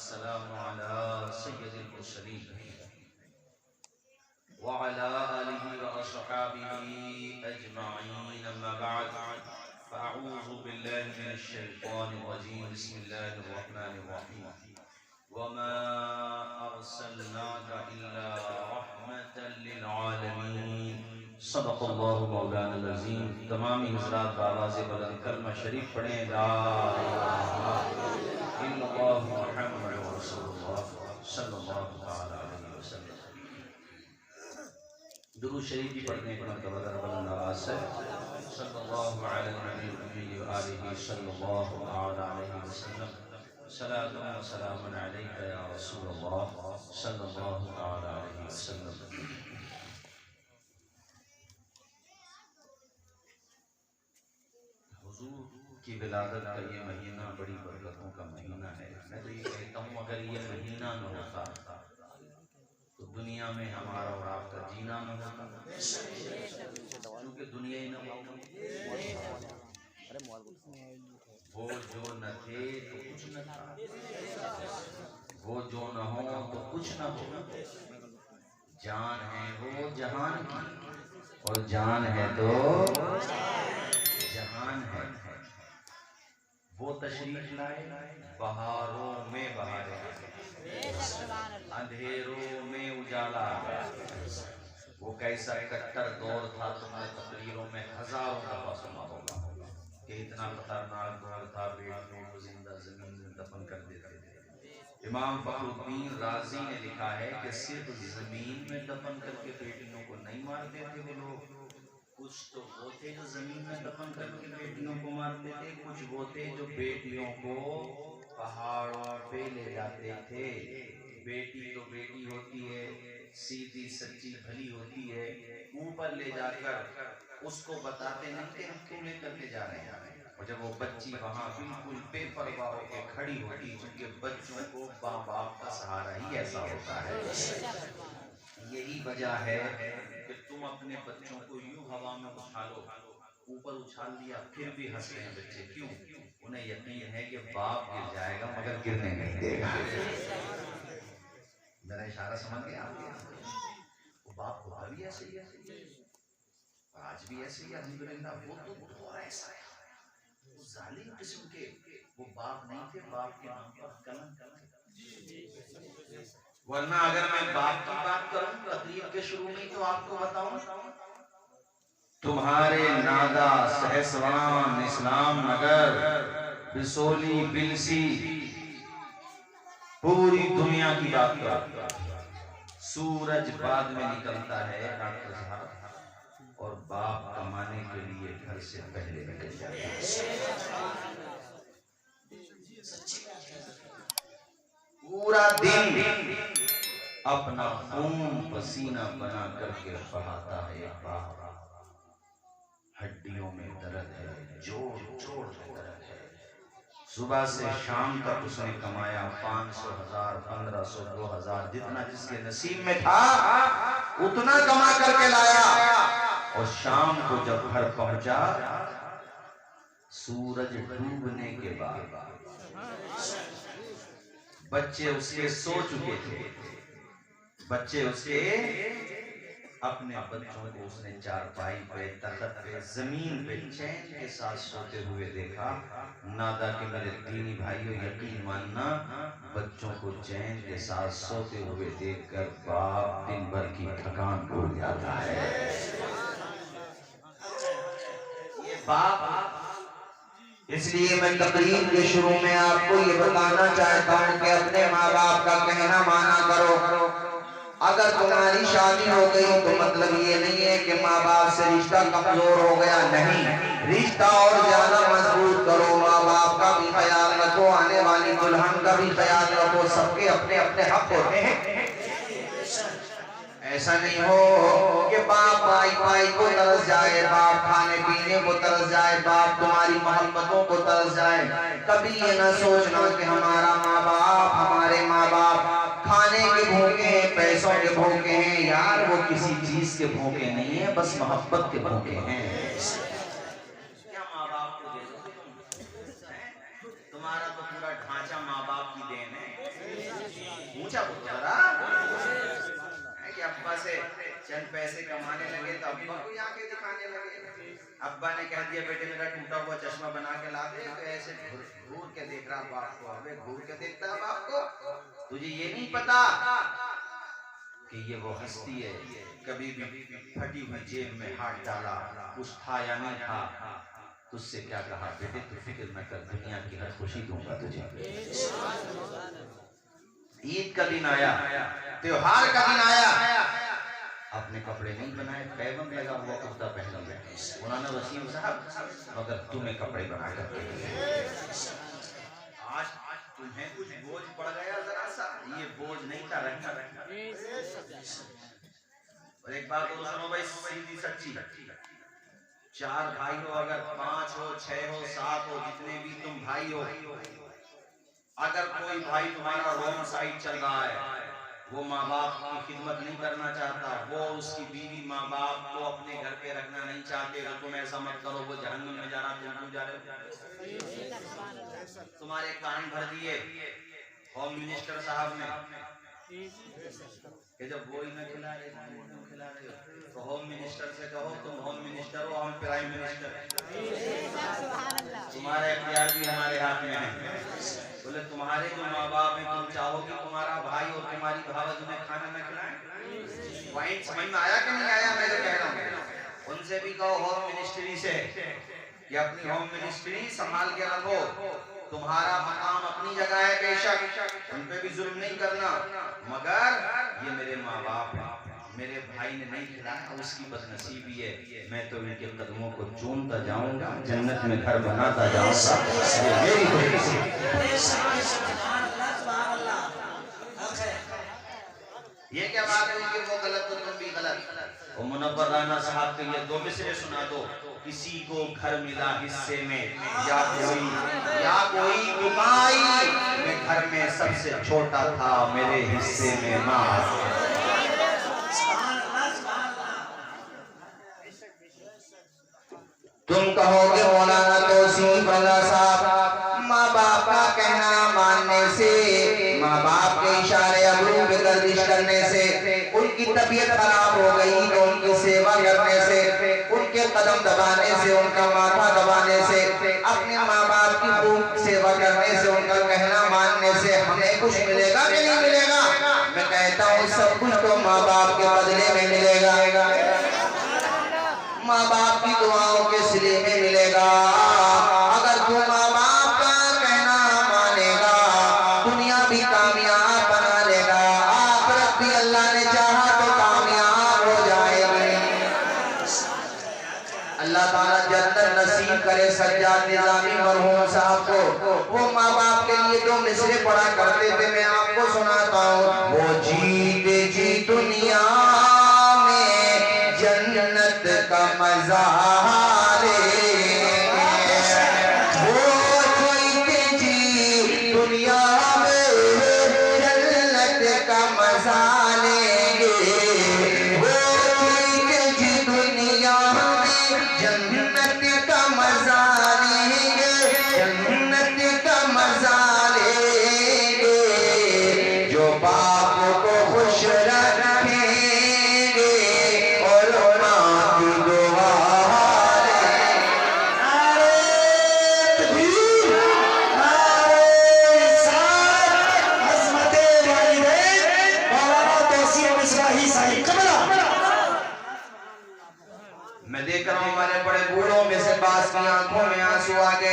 वस्सलामु अला सय्यदिल मुरसलीन व अला आलिहि व अस्हाबिहि अजमाइन अम्मा बअद फ़अऊज़ु बिल्लाहि मिनश शैतानिर रजीम बिस्मिल्लाहिर रहमानिर रहीम वमा अर्सलनाका इल्ला रहमतल लिल आलमीन सदक़ल्लाहु मौलाना अज़ीम। तमामी हज़रात बावाज़े बुलंद कलमा शरीफ पढ़ें ला इलाहा इल्लल्लाहु मुहम्मदुर रसूलुल्लाह सल्लल्लाहु अलैहि वसल्लम। दुरूद शरीफ भी पढ़ने का मतलब बुलंद आवाज़ से सल्लल्लाहु अलैहि व आलिहि सल्लल्लाहु अलैहि वसल्लम। सलातुन व सलामुन अलैका या रसूलल्लाह सल्लल्लाहु अलैहि वसल्लम। हुजूर की विलादत का ये महीना बड़ी बरकतों का महीना है। मैं तो ये कहता हूँ अगर ये महीना न होता तो दुनिया में हमारा और आपका जीना न होता, क्योंकि दुनिया ही न होती। वो जो न थे तो कुछ न था, वो जो न हो तो कुछ न हो। जान है वो जहान की और जान है तो जहान है। वो तशरीफ लाए बहारों में बहारें, अंधेरों में उजाला। वो कैसा कट्टर दौर था तुमने तकरीरों में हजारों दफा सुना होगा कि इतना खतरनाक दौर था, बेटियों को जिंदा जमीन में दफन कर देते थे। इमाम फखरुद्दीन राजी ने लिखा है कि सिर्फ जमीन में दफन करके बेटियों को नहीं मारते थे वो लोग। कुछ तो वो थे जो जमीन में दफन करके बेटियों को मारते थे, कुछ वो थे जो बेटियों को पहाड़ों पे ले जाते थे। बेटी तो बेटी होती है, सीधी सच्ची भली होती है, ऊपर ले जाकर उसको बताते नहीं थे हम क्यों लेकर के जा रहे हैं। और जब वो बच्ची वहां बिल्कुल बेपरवाह होकर खड़ी होती, उनके बच्चों को माँ बाप का सहारा ही ऐसा होता है। यही वजह है कि तुम अपने बच्चों को यूं हवा में उछालो, ऊपर उछाल दिया फिर भी हंसते हैं बच्चे। क्यों? उन्हें यकीन है कि बाप गिर जाएगा मगर गिरने नहीं देगा। मेरा इशारा समझ गए आप? वो बाप होता भी ऐसे ही है, आज भी ऐसे ही अल्हम्दुलिल्लाह। वो तो और ऐसा है, वो जालिम किस्म के वो बाप नहीं थे, बाप के नाम पर कलंक। वरना अगर मैं बाप की बात करूं तकरीर के शुरू में तो आपको बताऊं, तुम्हारे नादा, सहसवान, इस्लाम नगर, बिसोली, बिलसी, पूरी दुनिया की बात करो, सूरज बाद में निकलता है डॉक्टर साहब, और बाप कमाने के लिए घर से पहले निकल जाता है। पूरा दिन अपना खून पसीना बना करके बहाता है बाप। हड्डियों में दर्द है, जोड़ जोड़ में दर्द है। सुबह से शाम तक उसने कमाया 500, 1000, 1500, 2000, जितना जिसके नसीब में था उतना कमा करके लाया। और शाम को जब घर पहुंचा, सूरज डूबने के बाद बच्चे उसके सो चुके थे। बच्चे उसके अपने बच्चों को उसने चारपाई पे, तख्त पे, जमीन पे चैन के साथ सोते हुए देखा। नादा के मेरे दीनी भाइयों, यकीन मानना, बच्चों को चैन के साथ सोते हुए देखकर बाप दिन भर की थकान भूल जाता है। ये बाप। इसलिए मैं तकरीर के शुरू में आपको ये बताना चाहता हूँ कि अपने माँ बाप का कहना माना करो। अगर तुम्हारी शादी हो गई तो मतलब ये नहीं है कि माँ बाप से रिश्ता कमजोर हो गया, नहीं, रिश्ता और ज्यादा मजबूत करो। माँ बाप का भी ख्याल रखो, आने वाली दुल्हन का भी ख्याल रखो। सबके अपने अपने हक होते हैं। ऐसा नहीं हो कि बाप पाई पाई को तरस जाए, बाप खाने पीने को तरस जाए, बाप तुम्हारी मोहब्बतों को तरस जाए। कभी ये ना सोचना कि हमारा माँ बाप, हमारे माँ बाप खाने के भूखे हैं, पैसों के भूखे हैं। यार वो किसी चीज के भूखे नहीं है, बस मोहब्बत के भूखे हैं। क्या माँ बाप को दे दो तुम्हारा तो पूरा ढांचा माँ बाप की देन है। ऊंचा बोलो जरा। कि अब्बा से चंद पैसे कमाने लगे तो अब्बा को आंखें दिखाने लगे। अब्बा ने कह दिया बेटे मेरा टूटा हुआ चश्मा बना के ला दे, तो ऐसे घूर के देख रहा बाप को। अबे घूर के देखता है बाप को, तुझे ये नहीं पता कि ये वो हस्ती है कभी भी फटी हुई जेब में हाथ डाला, कुछ था या नहीं था। तुझसे क्या कहा बेटे, तू फिक्र न कर, दुनिया की हर खुशी दूंगा तुझे। ईद का दिन आया, त्योहार का दिन आया, अपने कपड़े नहीं बनाए, पैबंद लगा हुआ कुर्ता पहन लिया। मौलाना वसीम साहब मगर तुम्हें कपड़े बना कर आज तुम्हें कुछ बोझ पड़ गया जरा सा, ये बोझ नहीं था रखना। और एक बात तो सुनो भाई, सीधी सच्ची, 4 भाई हो, अगर 5 हो, 6 हो, 7 हो, जितने भी तुम भाई हो, अगर कोई भाई तुम्हारा रॉन्ग साइड चल रहा है, वो माँ बाप की खिदमत नहीं करना चाहता, वो उसकी बीवी माँ बाप को अपने घर पे रखना नहीं चाहते, तो तुम ऐसा मत करो वो जहन्नुम में जा रहा, तुम क्यों जा रहे हो? तुम्हारे कान भर दिए होम मिनिस्टर साहब ने कि जब वो ही न खिला रहे हो, तो होम मिनिस्टर से कहो तुम होम मिनिस्टर हो, हम प्राइम मिनिस्टर। तुम्हारा इख्तियार भी हमारे हाथ में है। बोले तुम्हारे जो माँ बाप हैं, तुम चाहो कि तुम्हारा भाई और तुम्हारी भावा तुम्हें खाना न खिलाएं? पॉइंट समझ में आया कि नहीं आया? मैं जो कह रहा हूँ उनसे भी कहो होम मिनिस्ट्री से कि अपनी होम मिनिस्ट्री संभाल के रखो। तुम्हारा मकाम अपनी जगह है, बेशक उन पे भी जुल्म नहीं करना, मगर ये मेरे माँ बाप हैं, मेरे भाई ने नहीं खिलाया, उसकी बदनसीबी है, मैं तो इनके कदमों को चूमता जाऊंगा, जन्नत में घर बनाता जाऊंगा। ये मेरी ये क्या बात है कि वो गलत तो तुम भी गलत। और मुनव्वर राना साहब के ये 2 मिसरे सुना दो। किसी को घर मिला हिस्से में, या कोई बुमाई, मैं घर में सबसे छोटा था, मेरे हिस्से में माँ। तुम कहोगे मौलाना तौसीफ अल्लाह साहब, माँ बाप का कहना मानने से, माँ बाप के इशारे अबरू पे गर्दिश करने से उनकी तबीयत खराब हो गई, तो उनकी सेवा करने से, उनके कदम दबाने से, उनका माथा दबाने से, अपने माँ बाप की खूब सेवा करने से, उनका कहना मानने से हमें कुछ मिलेगा कि नहीं मिलेगा? मैं कहता हूँ सब कुछ तो माँ बाप के बदले में मिलेगा, माँ बाप की दुआओं के सिले में मिलेगा। अगर तू माँ बाप का कहना मानेगा, दुनिया भी कामयाब बना लेगा, आखिरत भी अल्लाह ने चाहा तो कामयाब हो जाएगी। अल्लाह ताला जन्नत नसीब करे सज्जाद निजामी मरहूम साहब को। वो माँ बाप के लिए 2 मिसरे पढ़ा करते थे, मैं आपको सुनाता हूँ। वो जीते जी दुनिया जन्नत का मजा लेंगे, वो जीते जी दुनिया में जन्नत का मजा लेंगे, वो जीते जी दुनिया में जन्नत का मजा लेंगे, जन्नत का मजा लेंगे। जो बाप को खुश रखेंगे आंखों में आंसू आ गए।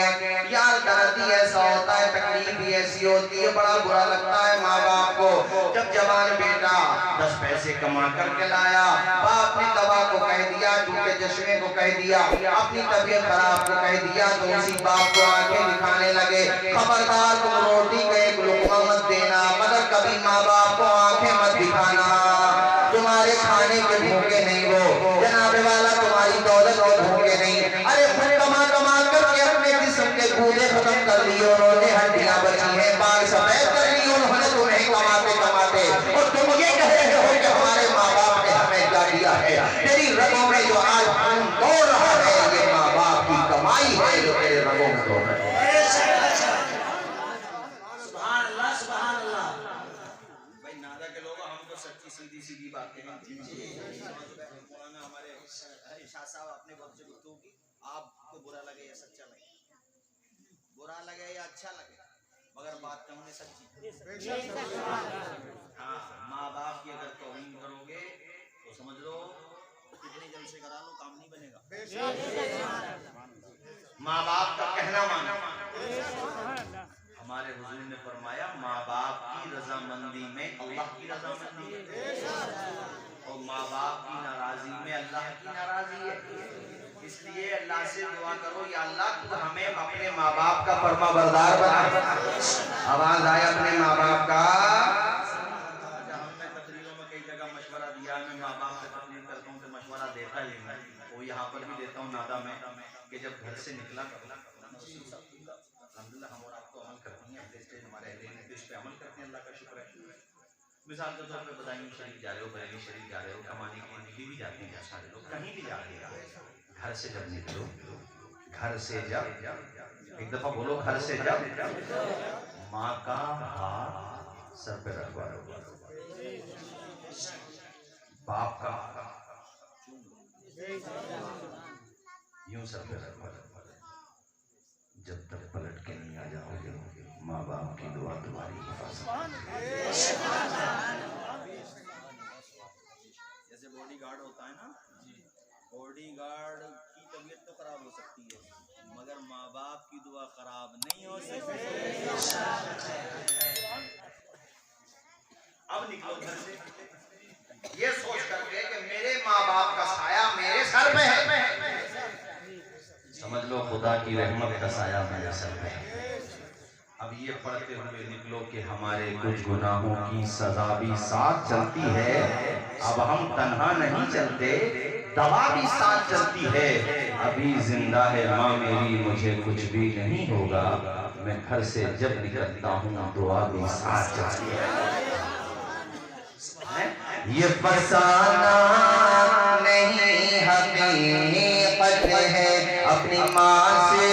यार दर्द ही ऐसा होता है, तकलीफ ही ऐसी होती है, बड़ा बुरा लगता है माँ बाप को। जब जवान बेटा 10 पैसे कमा करके लाया, बाप ने दवा को कह दिया, टूटे चश्मे को कह दिया, अपनी तबीयत खराब को कह दिया, तो उसी बाप को आंखें दिखाने लगे। खबरदार तुम रोटी का एक लुक़मा मत देना, मगर कभी माँ बाप को आंखें मत दिखाना। तुम्हारे खाने के भूखे नहीं हो, जनाबे वाला तुम्हारी दौलत के भूखे नहीं। अरे खुद कमा कमा करके अपने जिस्म के कूदे खत्म कर लिए उन्होंने, हड्डियां बची हैं, बाल सफेद कर लिए उन्होंने, तुम्हें कमाते कमाते, और तुम ये कह रहे हो कि हमारे माँ बाप ने हमें क्या दिया है। तेरी रगों में जो आज खून दौड़ रहा है, ये माँ बाप की कमाई है जो तेरे रगों में दौड़ रही है। की सीधी सीधी बातें हमारे शाह साहब आपने बहुत से गुफ्तगू की, आपको बुरा लगे या सच्चा लगे, बुरा लगे या अच्छा लगे, मगर बात कहूँ ने सच्ची। हाँ, माँ बाप की अगर तौहीन करोगे तो समझ लो कितने जलसे करा लो काम नहीं बनेगा। माँ बाप का कहना मानो। हमारे हुजूर ने फरमाया माँ बाप की रजामंदी में अल्लाह की रजामंदी है और माँ बाप की नाराजी में अल्लाह की नाराजी है। इसलिए अल्लाह से दुआ करो, या अल्लाह तू हमें अपने माँ बाप का फरमा बरदार बना। आवाज आए अपने माँ बाप का। हमने तकरीरों में कई जगह मशवरा दिया, मैं माँ बाप से तकरीर करता हूँ तो मशवरा देता ही मैं, वो यहाँ पर भी देता हूँ नादा में, कि जब घर से निकला अल्हम्दुलिल्लाह हम और आप तो अमल करते हैं, अपने स्टेज हमारे इस पे अमल करते हैं, अल्लाह का शुक्र है। मिसाल के तौर पे बदायूं शरीफ जा रहे हो, बरेली शरीफ जा रहे हो, कमाने के लिए निकली भी जाते हैं सारे लोग, कहीं भी जा रहे हैं। घर से जब निकलो, घर से जब, एक दफा बोलो, घर से जब माँ का हाथ सर पे रखवा लो, बाप का यूं सर पे रखवा लो। जब तक पलट के नहीं आ जाओगे माँ बाप की दुआ तुम्हारी हिफाजत। जैसे बॉडीगार्ड होता है ना, बॉडीगार्ड की तबीयत तो खराब हो सकती है मगर माँ बाप की दुआ खराब नहीं हो सकती। अब निकलो घर से ये सोच करके कि मेरे माँ बाप का साया मेरे सर पे है। समझ लो खुदा की रहमत का साया मेरे सर पे है। अब ये पढ़ते हुए निकलो कि हमारे कुछ गुनाहों की सजा भी साथ चलती है। अब हम तन्हा नहीं चलते, दवा भी साथ चलती है। अभी जिंदा है माँ मेरी, मुझे कुछ भी नहीं होगा। मैं घर से जब निकलता हूँ दुआ भी साथ चलती है। ये फसाना नहीं हकीकत है अपनी माँ से,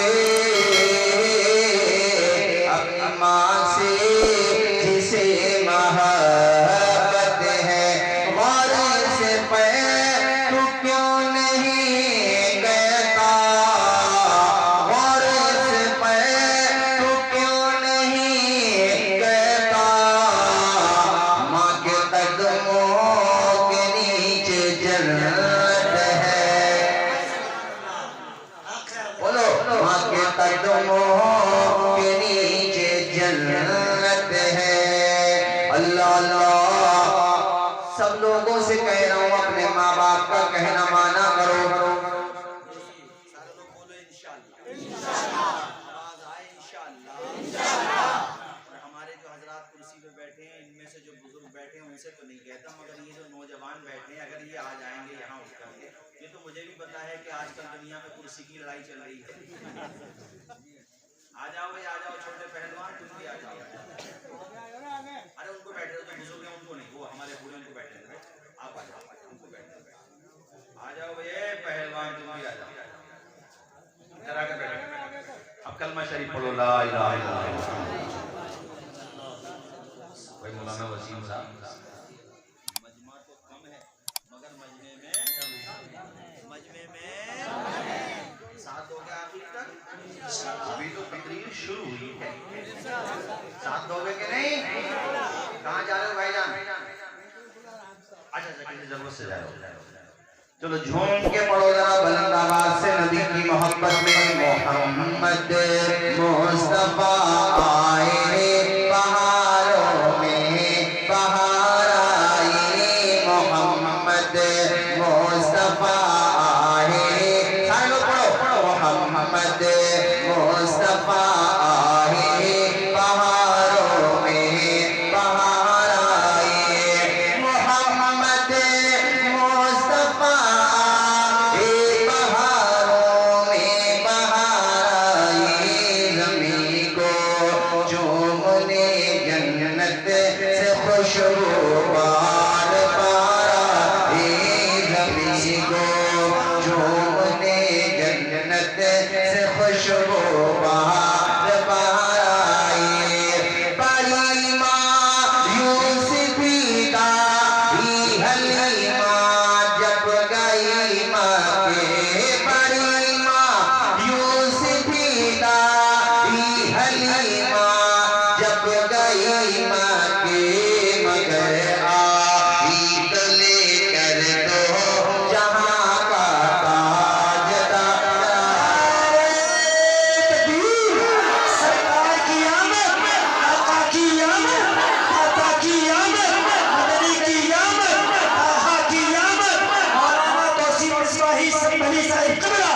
अपनी माँ से जिसे मोहब्बत है। गौर से तू क्यों नहीं कहता, गौर से तू क्यों नहीं कहता। माँ के कदमों के नीचे जन्नत है, बोलो माँ के कदमों के नीचे जन्नत है। अल्लाह अल्लाह, सब लोगों से कह रहा हूँ अपने माँ बाप का कहना माना करो। सारे लोग बोलो इंशाअल्लाह, आवाज आए इंशाअल्लाह। और हमारे जो हजरात कुर्सी पे बैठे हैं, इनमें से जो बुजुर्ग बैठे हैं उनसे तो नहीं कहता, मगर ये जो नौजवान बैठे हैं अगर ये आ जाएंगे यहाँ उठ करके, ये तो मुझे भी पता है कि आजकल दुनिया में कुर्सी की लड़ाई चल रही है। आ जाओ भाई, आ जाओ छोटे पहलवान, तुम भी आ जाओ। अरे उनको बैठे जो बुजुर्ग हैं उनको नहीं, वो हमारे बूढ़े उनको बैठे हैं। आप आ जाओ, उनको बैठे आ जाओ भैया पहलवान, तुम भी आ जाओ, जरा के बैठो। अब कलमा शरीफ पढ़ो, ला इलाहा इल्लल्लाह। भाई मौलाना वसीम साहब, मजमा तो कम है मगर मजमे में साथ हो गया आखिर तक। अभी तो तकरीर शुरू हुई है, साथ दोगे कि नहीं? कहाँ जा रहे हो भाईजान? अच्छा किसी जरूरत से जा रहे हो, चलो झूम के पढ़ो जरा बुलंद आवाज से नबी की मोहब्बत में। मोहम्मद मुस्तफा आए बहारों में बहार आई, मोहम्मद मुस्तफा आए। सारे लोग पढ़ो, मोहम्मद मुस्तफा आए बहारों में बहार आई, मोहम्मद मुस्तफा आए बहारों में बहार आई। ज़मीं को चूमने जन्नत से खुशबू बार बार आई, ज़मीं को चूमने जन्नत से खुशबू बार बार आई। बड़ी माँ यूसुफ का गई माँ के मगर आई तो लेकर दो जहाँ का ताजदार। सरकार की आमद, आका की आमद, दाता की आमद, मदनी की आमद, आहा की आमद, मौलाना तौसीफ मिसबाही संभली साहिब कबला।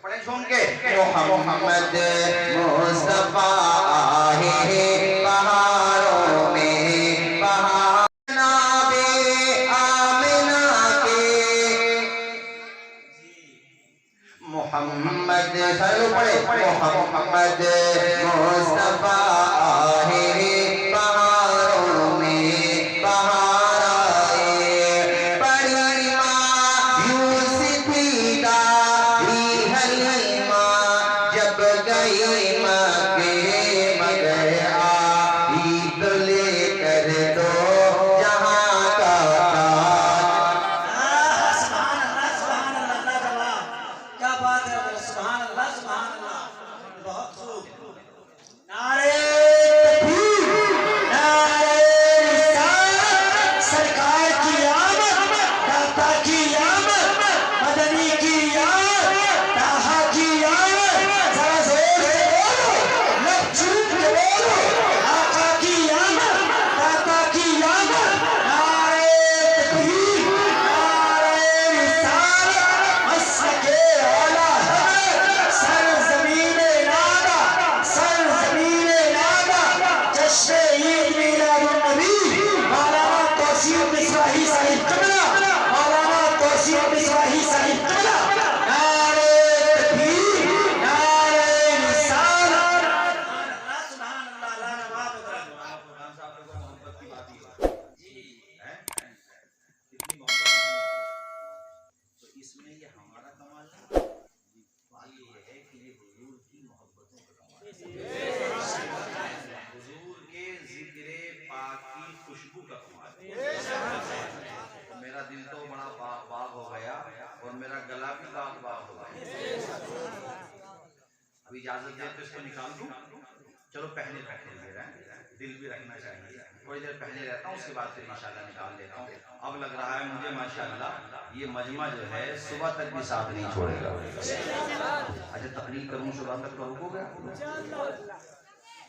पढ़े सुन के मोहम्मद मुस्तफा आए बहारों में बहार नाबे आमिना के। मोहम्मद चलो पढ़े मोहम्मद मुस्तफा आए बहारों में बहार आए। बड़ी माँ यूसुफी दारी हलीमा जब गई माँ के मगर आई तो लेकर दो जहाँ का ताज। सुभान अल्लाह, सुभान अल्लाह, जवाब क्या बात है, सुभान अल्लाह, सुभान अल्लाह, बहुत खूब। नारे तकबीर, नारे रिसालत, सरकार की आमद, दाता की आमद, मदनी की आमद, ताहा की आमद, जरा जोर से बोलो, लब चूम के बोलो, आका की आमद, दाता की आमद। नारे तकबीर, नारे रिसालत, मसलके आला हज़रत, सरज़मीने नादा, सरज़मीने नादा, जश्न ईद मीलादुन नबी, मौलाना तौसीफ मिसबाही साहिब कबला, मौलाना तौसीफ मिसबाही साहिब कबला। नारे तकबीर, नारे रिसालत। सुभान अल्लाह, लाजवाब कुरान साहब को मोहब्बत की बात ही है कितनी मोहब्बत। तो इसमें ये हमारा कमाल नहीं, बात ये है कि ये हुजूर की मोहब्बतों का कमाल है, हुजूर के जिक्र पाक की खुशबू का कमाल है। मेरा दिल तो बड़ा बाग बाग हो गया और मेरा गला भी बाग बाग हो गया। अब इजाजत दे तो इसको निकाल दूं, चलो पहले रख ले, दिल भी रखना चाहिए, थोड़ी देर पहले रहता हूँ, उसके बाद फिर इंशाल्लाह निकाल लेता हूँ। अब लग रहा है मुझे माशाल्लाह ये मजमा जो है सुबह तक भी साथ नहीं छोड़ेगा। अच्छा तकरीर करूँ सुबह तक तो रुकोगे,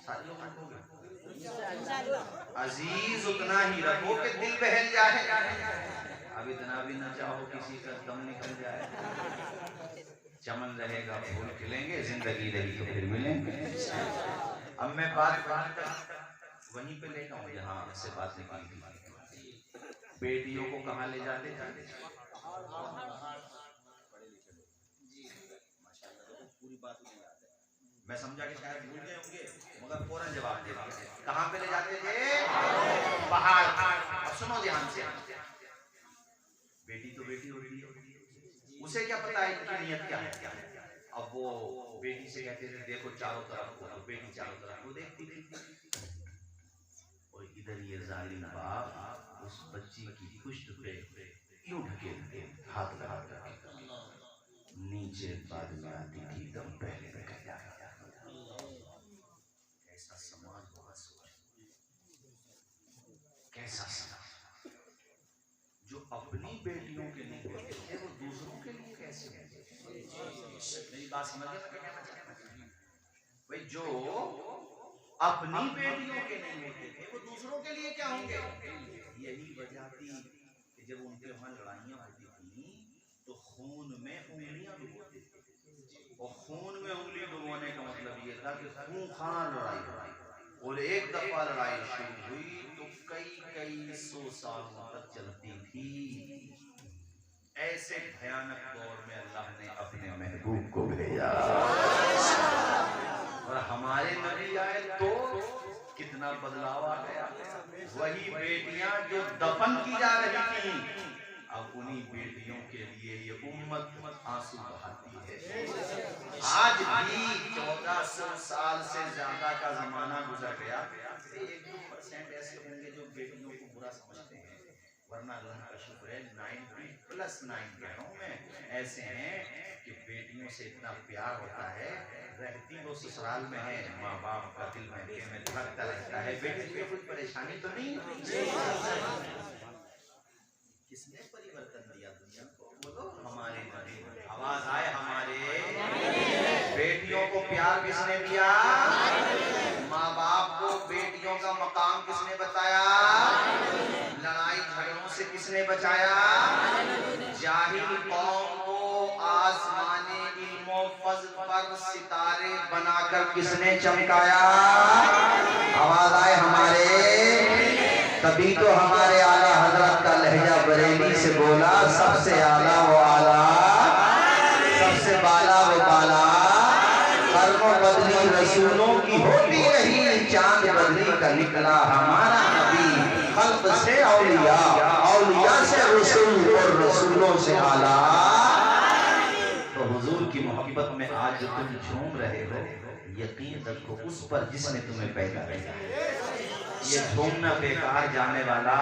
सारे लोग रुकोगे। अजीज उतना ही रखो कि दिल बहल जाए, अब इतना भी न चाहो किसी का दम निकल जाए। चमन रहेगा फूल खिलेंगे, जिंदगी रही तो फिर मिलेंगे। अब मैं बात वहीं पे लेता हूँ जहाँ से बात निकली थी। बेटियों को कहाँ ले जाते थे? पूरी बात मुझे याद है, मैं समझा कि शायद भूल गए होंगे, मगर फौरन जवाब दे दिया। कहाँ पे ले जाते थे? पहाड़। अब सुनो ध्यान से, बेटी तो बेटी होती है, उसे क्या पता है इनकी नियत क्या है। अब वो बेटी से कहते थे देखो चारों तरफ को, बेटी चारों तरफ को देखती थी और इधर ये जालिम बाप उस बच्ची की पुश्त पे यूं ढके हाथ लगा कर नीचे बाद में आती थी दम पहले रख जाता। कैसा समाज वहां सोच, कैसा समाज जो अपनी बेटियों के लिए होते थे वो दूसरों के लिए कैसे होते। मेरी बात समझिए मैं क्या कहना चाहता हूं भाई, जो अपनी बेटियों के नहीं होते थे वो दूसरों के लिए क्या होंगे। यही वजह थी कि जब उनके वहां लड़ाइयां होती थी तो खून में उंगलियां डुबोते थे, और खून में उंगली डुबोने का मतलब ये था कि खूंखार लड़ाई, और एक दफा लड़ाई शुरू हुई तो कई सौ सालों तक चलती थी। ऐसे भयानक दौर में अल्लाह ने अपने महबूब को भेजा और हमारे नबी आए तो कितना बदलाव आ गया। वही बेटियां जो दफन की जा रही थी, अब उन्हीं बेटियों के लिए ये उम्मत आंसू बहाती है। आज भी 1400 साल से ज्यादा का जमाना गुजर गया, 1-2% ऐसे होंगे जो बेटियों को बुरा समझते हैं, वरना अल्लाह का शुक्र है 90+9 कह रहा हूँ मैं, ऐसे हैं कि बेटियों से इतना प्यार होता है, रहती वो ससुराल में है, माँ बाप का दिल में धड़कता रहता है, बेटे को कोई परेशानी तो नहीं। किसने परिवर्तन दिया दुनिया को? बोलो हमारे नबी। आवाज आए हमारे। बेटियों को प्यार किसने दिया? माँ बाप को बेटियों का मकाम किसने बताया? लड़ाई झगड़ों से किसने बचाया? जाहिल कौम को आसमानी इल्मो फज़्ल पर सितारे बनाकर किसने चमकाया? आवाज आए हमारे। तभी तो हमारे आला हजरत का लहजा बरेली से बोला, सबसे आला वो आला, सबसे बाला वो बाला, कर्मों बदली रसूलों की होती रही, चांद बदली का निकला हमारा नबी, खल्क से औलिया, औलिया से रसूल और रसूलों से आला। तो हुजूर की मोहब्बत में आज जो तुम झूम रहे हो, यकीन रखो उस पर जिसने तुम्हें पैदा किया। ये झूमना बेकार जाने वाला।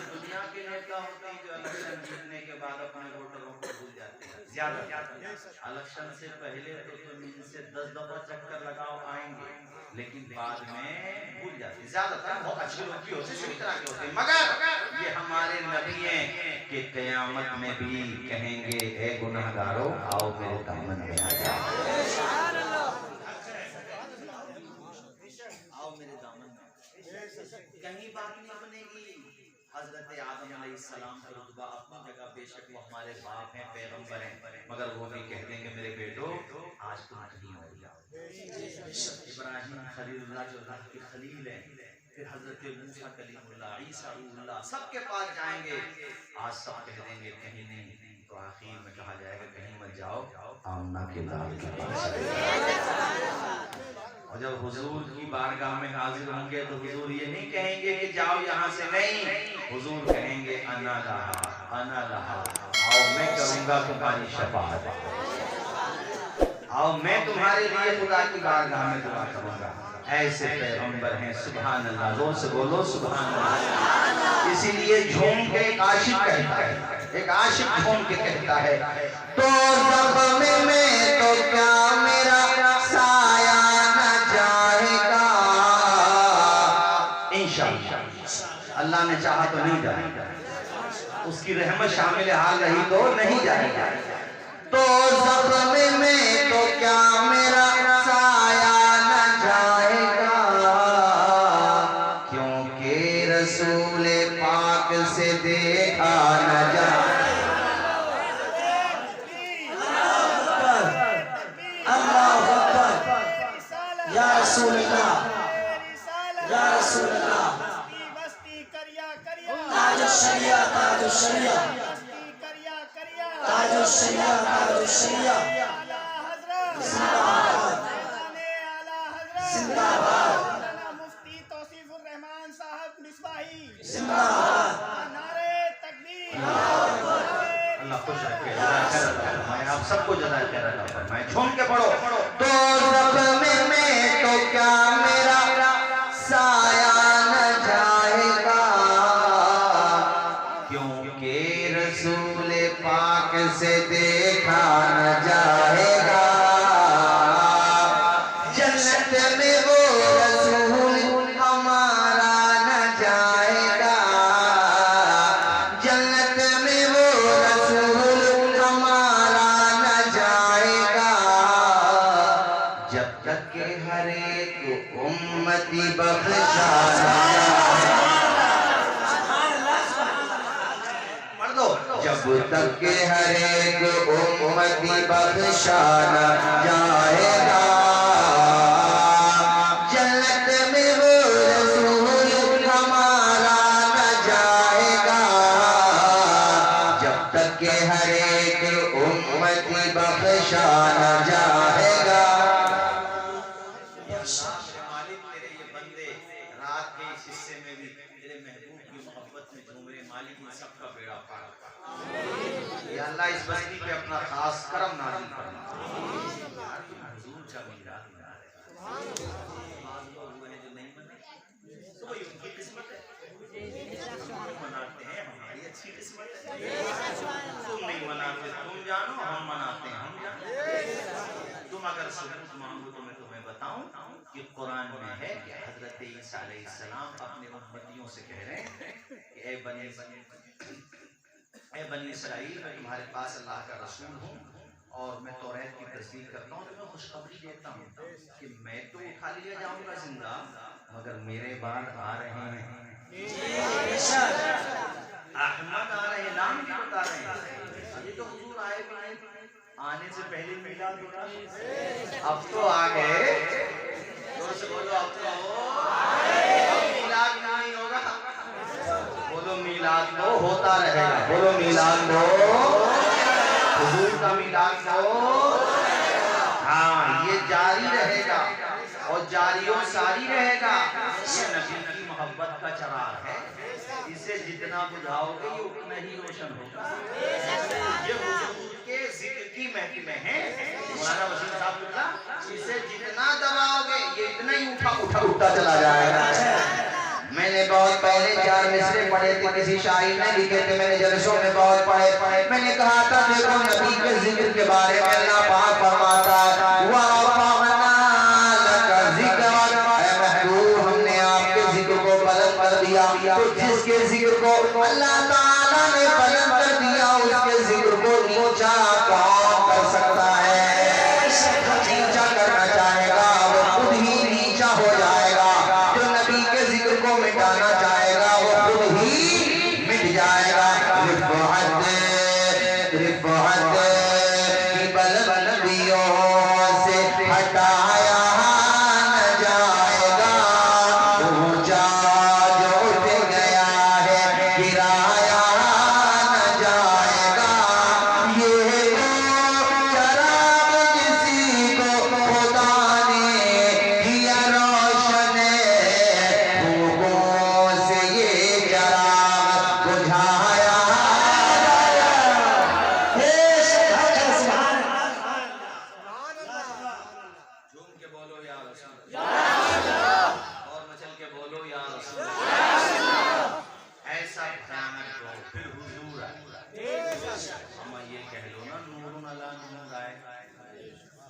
दुनिया के नेता होते हैं जो इलेक्शन जीतने के बाद अपने वोटरों को भूल जाते हैं। ज्यादा इलेक्शन से पहले तो तुम इनसे 10 दफा चक्कर लगाओ आएंगे, लेकिन बाद में भूल जाते हैं। ज्यादातर बहुत अच्छे लोग भी होते हैं, सभी तरह के होते हैं, मगर ये हमारे नबी हैं कि क़यामत में भी कहेंगे, ए गुनाहगारों आओ मेरे दामन में आ जाओ, आओ मेरे दामन में। कहीं बात नहीं बनेगी। हजरत आदम अलैहिस्सलाम का रुतबा अपनी जगह, बेशक वो हमारे बाप हैं, पैगंबर हैं, मगर वो भी कहते हैं कि मेरे बेटो आज तुम कहीं और जाओ। इब्राहिम खलीलुल्लाह जो अल्लाह के खलील हैं, फिर हजरत मूसा कलीमुल्लाह, ईसा रूहुल्लाह, सबके पास जाएंगे। आज सब कह देंगे कहीं नहीं, तो आखिर में कहा जाएगा कहीं मत जाओ, आमना के लाल के पास। और जब हुजूर की बारगाह में हाजिर होंगे तो हुजूर ये नहीं कहेंगे कि जाओ यहाँ से, नहीं, हुजूर कहेंगे अना लहा, अना लहा, आओ मैं करूँगा तुम्हारी शफाअत, आओ मैं तुम्हारे लिए खुदा की बारगाह में दुआ करूँगा। ऐसे पैगंबर हैं, सुभान अल्लाह, जोर से बोलो सुभान अल्लाह। इसीलिए झूम के एक आशिक कहता है, एक आशिक झूम के कहता है, तो ज़ख्म में तो क्या मेरा साया अल्लाह ने चाहा तो नहीं जाएगा, उसकी रहमत शामिल हाल रही तो नहीं जाएगा। तो ज़ख्म में तो क्या मेरा साया न जाएगा, क्योंकि रसूल पाक से देखा न जाएगा। अल्लाह अकबर, या रसूल अल्लाह, या रसूल अल्लाह। ताजो शरिया, ताजो शरिया, ताजो शरिया, ताजो शरिया, जिंदाबाद, जिंदाबाद, मुफ्ती तौसीफुर रहमान साहब मिसबाही जिंदाबाद, नारे तकबीर, अल्लाह खुश रखे, मैं आप सबको जज़ा खैर फरमाए। झूम के पढ़ो, तो ज़ख्म में तो क्या मेरा साया न जाएगा, रसूल पाक से देखा न जाएगा। जन्नत में वो रसूल हमारा न जाएगा, जन्नत में वो रसूल हमारा न जाएगा, जब तक के हर एक उम्मती बख्शा न जाएगा। जब तक के हर एक उम्मती बख्शा न जाएगा, जन्नत में वो रसूल हमारा न जाएगा, जब तक के हर एक उम्मती बख्शा न जाएगा। मालिक तेरे ये बंदे रात के इस हिस्से में भी तेरे महबूब की मोहब्बत में झूम रहे, मालिक इन सबका बेड़ा पार कर। या अल्लाह इस बस्ती पे अपना खास करम नाज़िल फरमा। हुजूर का मीराद मना रहे, आज लोग हुए हैं जो नहीं मने, तो वही उनकी किस्मत है, मना कैसी किस्मत है। तुम नहीं मनाते तुम जानो, हम मनाते हैं हम जानो। तुम अगर सबूत मांगो तो मैं तुम्हें बताऊं कि कुरान में है कि हजरत ईसा अलैहिस्सलाम अपने उम्मतियों से कह रहे हैं कि ए बनी इस्राइल, मैं तुम्हारे पास अल्लाह का रसूल हूँ और मैं तौरात की तस्दीक करता हूँ, तो मैं खुशखबरी देता हूँ कि मैं तो उठा लिया जाऊंगा जिंदा, मगर मेरे बाद आ रहे हैं अहमद, आ रहे हैं, नाम भी बता रहे हैं। अभी तो हुजूर आए भी नहीं, आने से पहले मिलाद हो रहा, अब तो आ गए। जोर से बोलो अब तो अब मिलाद नहीं होगा, बोलो मिलाद तो होता रहेगा, बोलो मिलाद तो हुजूर का मिलाद तो हाँ ये जारी रहेगा और जारियों सारी रहेगा। ये नबी की मोहब्बत का चराग है, इसे जितना बुझाओगे ये उतना ही रोशन होगा। ये हुजूर के जिक्र की महफिलें हैं, मौलाना वसीम साहब, इसे जितना दबाओगे ये इतना ही उठता चला जाएगा। मैंने बहुत पहले 4 मिसरे पढ़े थे, किसी शायर ने लिखे थे, मैंने जलसों में बहुत पढ़े। मैंने कहा था देखो नबी के जिक्र के बारे में अल्लाह पाक फरमाता है वा कर दिया, तो जिसके जिक्र को अल्लाह ताला ने बुलंद कर दिया उसके जिक्र को नीचा कौन कर सकता है। नीचा करना चाहेगा वो खुद ही नीचा हो जाएगा, जो नबी के जिक्र को मिटाना चाहेगा वो खुद ही मिट जाएगा। रिफ़अत की बुलंदियों से हटाया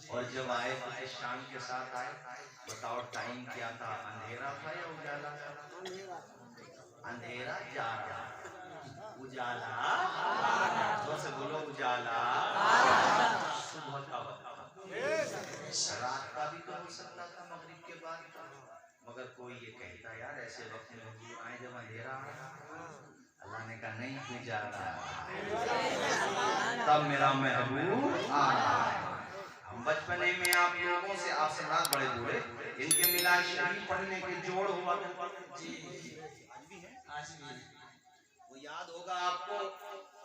और जब आए तो किस शान के साथ आए, बताओ टाइम क्या था, अंधेरा था या उजाला था? अंधेरा जा रहा, उजाला जोर से बोलो उजाला, सुबह का वक्त, रात का भी तो हो सकता था, मगरिब के बाद था, मगर कोई ये कहता यार ऐसे वक्त में हुजूर आए जब अंधेरा आ रहा, अल्लाह ने कहा नहीं उजाला, तब मेरा महबूब आ रहा है। बचपने में आप लोगों से आप समाज बड़े बूढ़े इनके मिलाद शरीफ पढ़ने के जोड़ हुआ जी आज भी है, आज भी वो याद होगा आपको।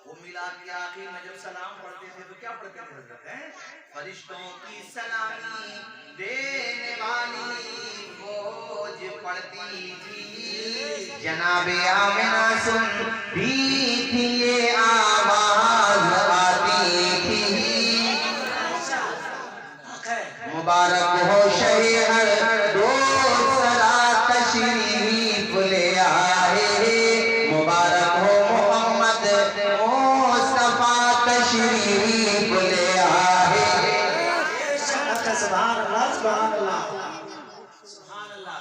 वो मिलाद के आखिर में जब सलाम पढ़ते थे तो क्या पढ़ते थे हज़रत हैं? फरिश्तों की सलामी देने वाली फौज पढ़ती थी, जनाबे आमिना सुनती थी ये आवाज आती थी। मुबारक हो शहर रोज सरा तशरीफ ले आए, मुबारक हो मोहम्मद मुस्तफा तशरीफ ले आए। सुभान अल्लाह सुभान अल्लाह सुभान अल्लाह।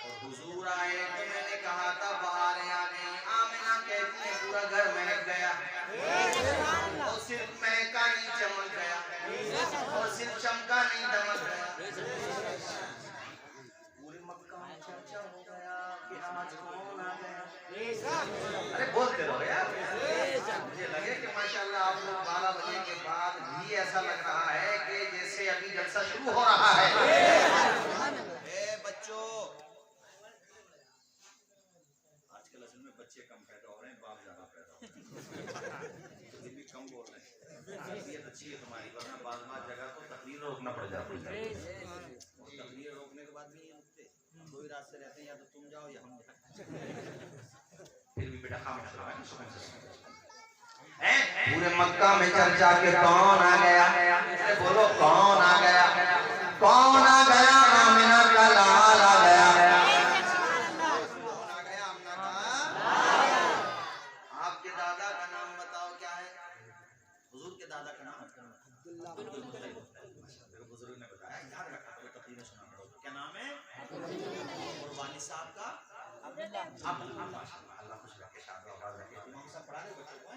और हुजूर आए तो मैंने कहा था बहारें आ गई, आमिना कहती है पूरा घर महक गया, और सिर्फ महका नहीं चमक गया, और सिर्फ चमका नहीं दमक गया, पूरे मक्का में चर्चा हो गया कि आज कौन आ गया। अरे बोलते रहो यार, मुझे लगे कि माशाल्लाह आप लोग 12 बजे के बाद भी ऐसा लग रहा है कि जैसे अभी जलसा शुरू हो रहा है। बच्चों आजकल असल में बच्चे कम पैदा हो रहे हैं, बाप ज्यादा पैदा हो रहे हैं, तो भी कम बोल रहे हैं। तकरीर अच्छी है तुम्हारी, वरना बाज़ जगह तो तकरीर रोकना पड़ जाता है, और तकरीर रोकने के बाद भी नहीं रुकते, दो ही रास्ते रहते हैं, या तो तुम जाओ या हम जाओ। फिर भी बेटा खामोश रहो, सुकून से सुनो। पूरे मक्का में चर्चा के कौन आ गया, बोलो कौन आ गया, कौन आ गया, आमिना का लाल आ गया, कौन आ गया, आमिना का, आपके दादा दादा का नाम बुजुर्ग ने बताया, याद रखा करो, तकरीर में सुना करो। क्या नाम है? और वालिद साहब का अल्लाह खुश रखे, शादी आबाद रखे। इमाम साहब पढ़ा रहे बच्चों को,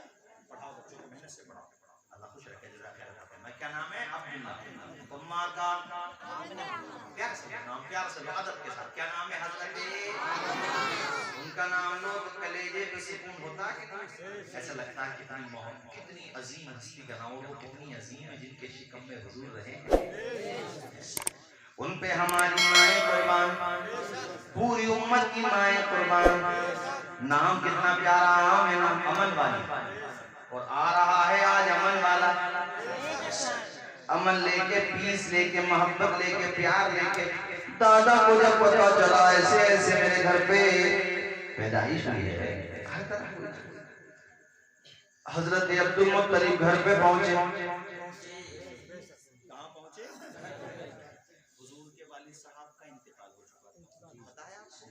पढ़ाओ बच्चों को, मेहनत से पढ़ाओ, अल्लाह खुश रखे, जज़ाक अल्लाह खैर। मैं क्या नाम है? अब्दुल्लाह। उम्मा का प्यार से नाम, प्यार से अदब के साथ क्या नाम है? हजरत। उनका नाम लो तो कलेजे पे सुकून होता है, ऐसा लगता है कितनी मोहब्बत, कितनी अजीम हस्ती का नाम, वो कितनी अजीम है जिनके शिकम में हुजूर रहे। उन पे हमारी माएं कुर्बान, पूरी उम्मत की माएं कुर्बान। नाम कितना प्यारा, आमिना, अमन वाली। और आ रहा है आज अमन वाला, अमन लेके, पीस लेके, मोहब्बत लेके, प्यार लेके। दादा को जब पता चला ऐसे ऐसे मेरे घर पे पैदाइश हुई है, हजरत अब्दुल मुत्तलिब घर पे पहुंचे। कहाँ पहुंचे? हुजूर के वालिद साहब का इंतकाल हो चुका था, बताया आपको।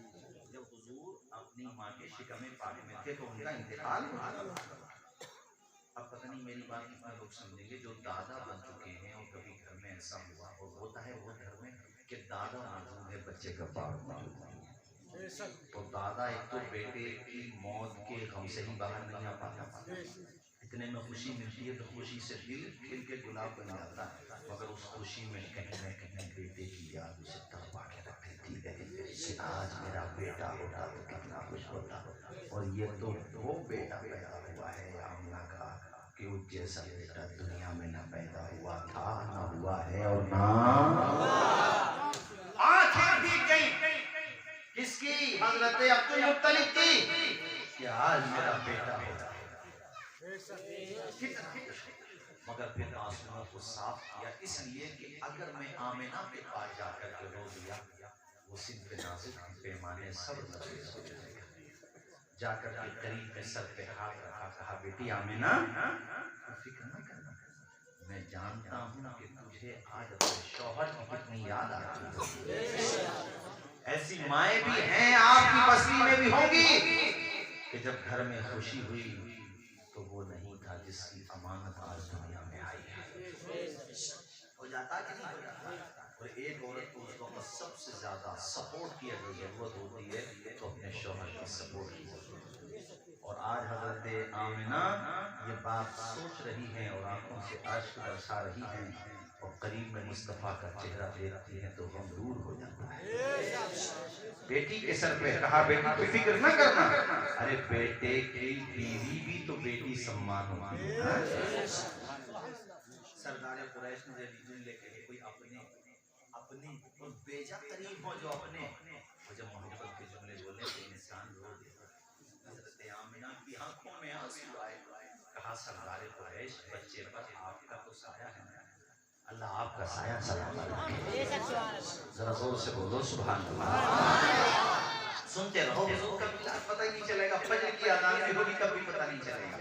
जब हुजूर अपनी माँ के शिकम पाक में थे तो उनका इंतकाल हुआ। अब पता नहीं मेरी बात कितना लोग समझेंगे, जो दादा बन चुके हैं और कभी घर में ऐसा हुआ और होता है वो घर में कि दादा मौजूद है, बच्चे का बाप मौजूद है, तो दादा एक तो बेटे की मौत के गम से ही बाहर नहीं आ पाता, इतने में खुशी मिलती है तो खुशी से दिल खिल के गुलाब बन जाता है, मगर उस खुशी में कहीं न कहीं बेटे की याद उसे तड़पा के रख देती है कि आज मेरा बेटा होता तो कितना खुश होता। और ये तो वो बेटा पैदा हुआ है आमिना का कि उस जैसा बेटा दुनिया में न पैदा हुआ था, न हुआ है और ना आंखें भी गई किसकी? हजरत अब्दुल मुत्तलिब की, कि आज मेरा बेटा होता है। मगर फिर आंसुओं को साफ किया, इसलिए कि अगर मैं आमिना के पास जाकर के रो दिया, वो सिंध नाज़िक पैमाने सब नज़ीर हो जाएगा। जाकर के करीब में सर पे हाथ रखा, कहा बेटी आमिना तो फिक्र न करना, मैं जानता हूँ कि तुझे आज अपने शौहर की कितनी याद आती है। ऐसी माएँ भी हैं, आपकी बस्ती में भी होंगी, कि जब घर में खुशी हुई तो वो नहीं था जिसकी अमानत आज दुनिया में आई है। हो जाता कि नहीं हो जाता? और एक औरत को उस वक्त सबसे ज्यादा सपोर्ट की अगर जरूरत होती है तो अपने शौहर की सपोर्ट की जरूरत है। और आज हजरत आमिना ये बात सोच रही हैं और आंखों से आश्क बरसा रही हैं, और करीब में मुस्तफा का चेहरा देखती हैं तो गम दूर हो जाता है। बेटी के सर पे कहा बेटी तो फिक्र न करना, अरे बेटे की बीवी भी तो बेटी सम्मान होती है। सरदार कुरैश ने जब लेके कोई अपने और बेजा करीब हो जो अपने, वो जब मोहब्बत के जुमले बोले तो इंसान रो देता। हजरत आमिना की आंखों में आंसू आए, कहा सरदार कुरैश बच्चे पर आपका तो साया है, अल्लाह आपका साया सलामत रखे। जरा जोर से बोलो सुभान अल्लाह। सुनते रहो, कभी पता ही नहीं चलेगा, फजर की अज़ान भी होगी कभी पता नहीं चलेगा।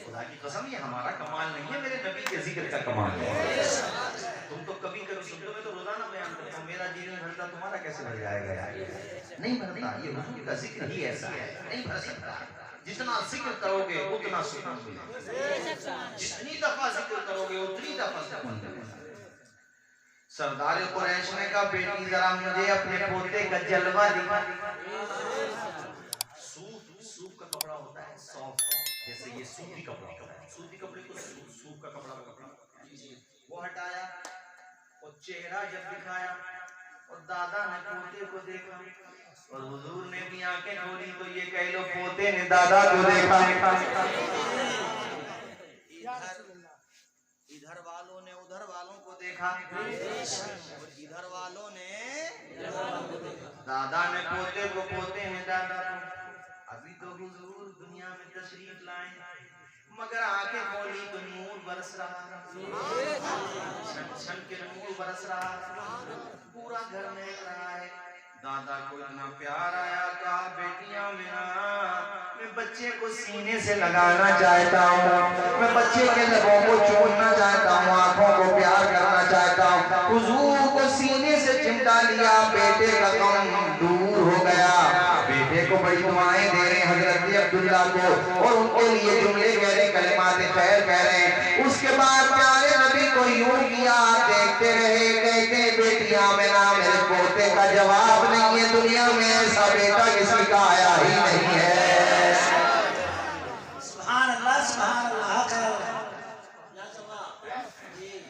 खुदा की कसम ये हमारा कमाल नहीं है, मेरे नबी के जिक्र का कमाल है। तुम तो कभी कभी सुनते हो, मैं तो रोजाना बयान करता हूँ, मेरा जी नहीं भरता, तुम्हारा कैसे भर जाएगा यार? नहीं भरता, ये हुजूर का जिक्र ही ऐसा है, नहीं भर सकता। जितना जिक्र करोगे उतना सुकून मिलेगा, जितनी दफा जिक्र करोगे उतनी दफा सुकून मिलेगा। सरदार कुरैश ने कहा बेटी जरा मुझे अपने पोते का जलवा दिखा। सूफ का कपड़ा होता है सॉफ्ट, जैसे ये सूती कपड़ा होता है, सूती कपड़े को सूफ का कपड़ा वो हटाया और चेहरा जब दिखाया और दादा ने पोते को देखा और हुजूर ने भी आंखें खोली तो ये कह लो पोते ने दादा को देखा। इधर वालों ने उधर वालों को देखा और इधर वालों ने दादा ने पोते को, पोते ने दादा को। अभी तो हुजूर दुनिया में तशरीफ लाए, मगर आंखें खोली तो नूर बरस रहा, छन छन के नूर बरस रहा, पूरा घर में रहा है। दादा को इतना प्यार आया, कहा बेटियां मेरा, मैं बच्चे को सीने से लगाना चाहता हूँ, मैं बच्चे के लबों को चूमना चाहता हूँ, आंखों को प्यार करना चाहता हूँ। हुजूर को सीने से चिमटा लिया, बेटे का गम दूर हो गया। बेटे को बड़ी दुआएं दे रहे हजरत अब्दुल्ला को और उनके लिए जुमले कह रहे, कलिमात खैर कह रहे हैं। उसके बाद बात प्यारे नबी को यूं किया, देखते रहे। कहते बेटियां में ना मेरे पोते का जवाब नहीं है, दुनिया में ऐसा बेटा किसी का आया ही नहीं है। सुभान अल्लाह, सुभान अल्लाह।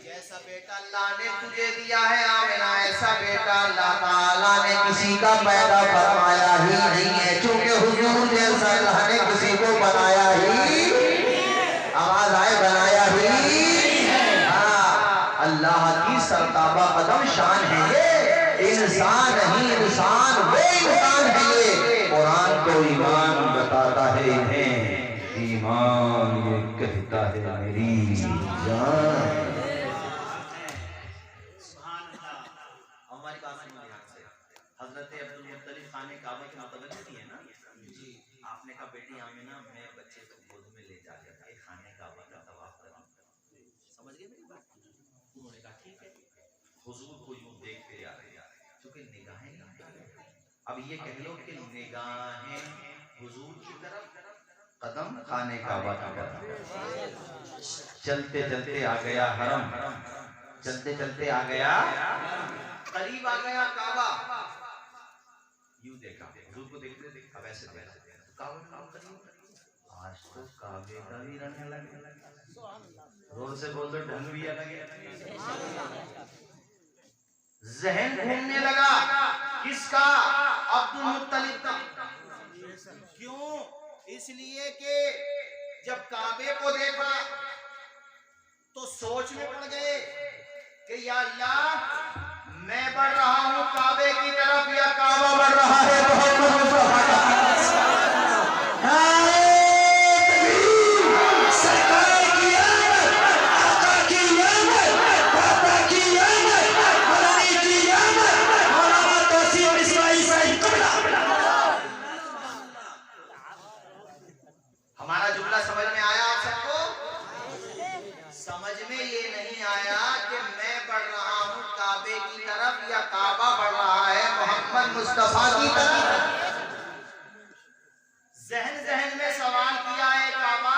जैसा बेटा अल्लाह ने तुझे दिया है आमिना, ऐसा बेटा अल्लाह ताला ने किसी का पैदा फरमाया ही नहीं है। चूंकि हुजूर जैसा अल्लाह ने किसी को बनाया ही, आवाज आए, बनाया ही। हाँ, अल्लाह की सरताबा कदम शान है ये। इंसान ही इंसान, वो इंसान है ये। कुरान तो ईमान बताता है इन्हें, ईमान ये कहता है मेरी जान। हमारी बात सुनो ध्यान से। हजरत अब्दुल मुत्तलिब खाने काबा के मुतवल्लिद है ना जी। आपने कहा बेटी आमिना मैं बच्चे को गोद में ले जा करके खाने काबा का तवाफ करूं, समझ गए मेरी बात? उन्होंने कहा ठीक है। हुजूर को यूं देखते आ रहे क्योंकि निगाहें, अब ये कह लो कि निगाहें हुजूर की तरफ, कदम खाने काबा की तरफ। चलते चलते आ गया हरम, चलते चलते आ गया, करीब आ गया काबा। यूं देखा, हुजूर को देखते देखते अब ऐसे देखा तो काबा काम करीब। आज तो काबे का भी रंग अलग, जोर से बोल दो ढंग भी अलग है। जहन घूमने लगा किसका? अब्दुल मुत्तलिब का। क्यों? इसलिए कि जब काबे को देखा तो सोच में पड़ गए कि या अल्लाह मैं बढ़ रहा हूं काबे की तरफ या काबा बढ़ रहा है मोहम्मद मुस्तफा की तरफ। सरकार की आमद, आका की आमद, बाबा की आमद, मदनी की आमद, मौलाना तौसीफ मिसबाही साहिब कबला। हमारा जुमला समझ में आया आप सबको? समझ में ये नहीं आया कि मैं बढ़ रहा हूं काबे की तरफ या काबा बढ़ रहा है मोहम्मद मुस्तफा की तरफ। जहन जहन में सवाल किया है काबा,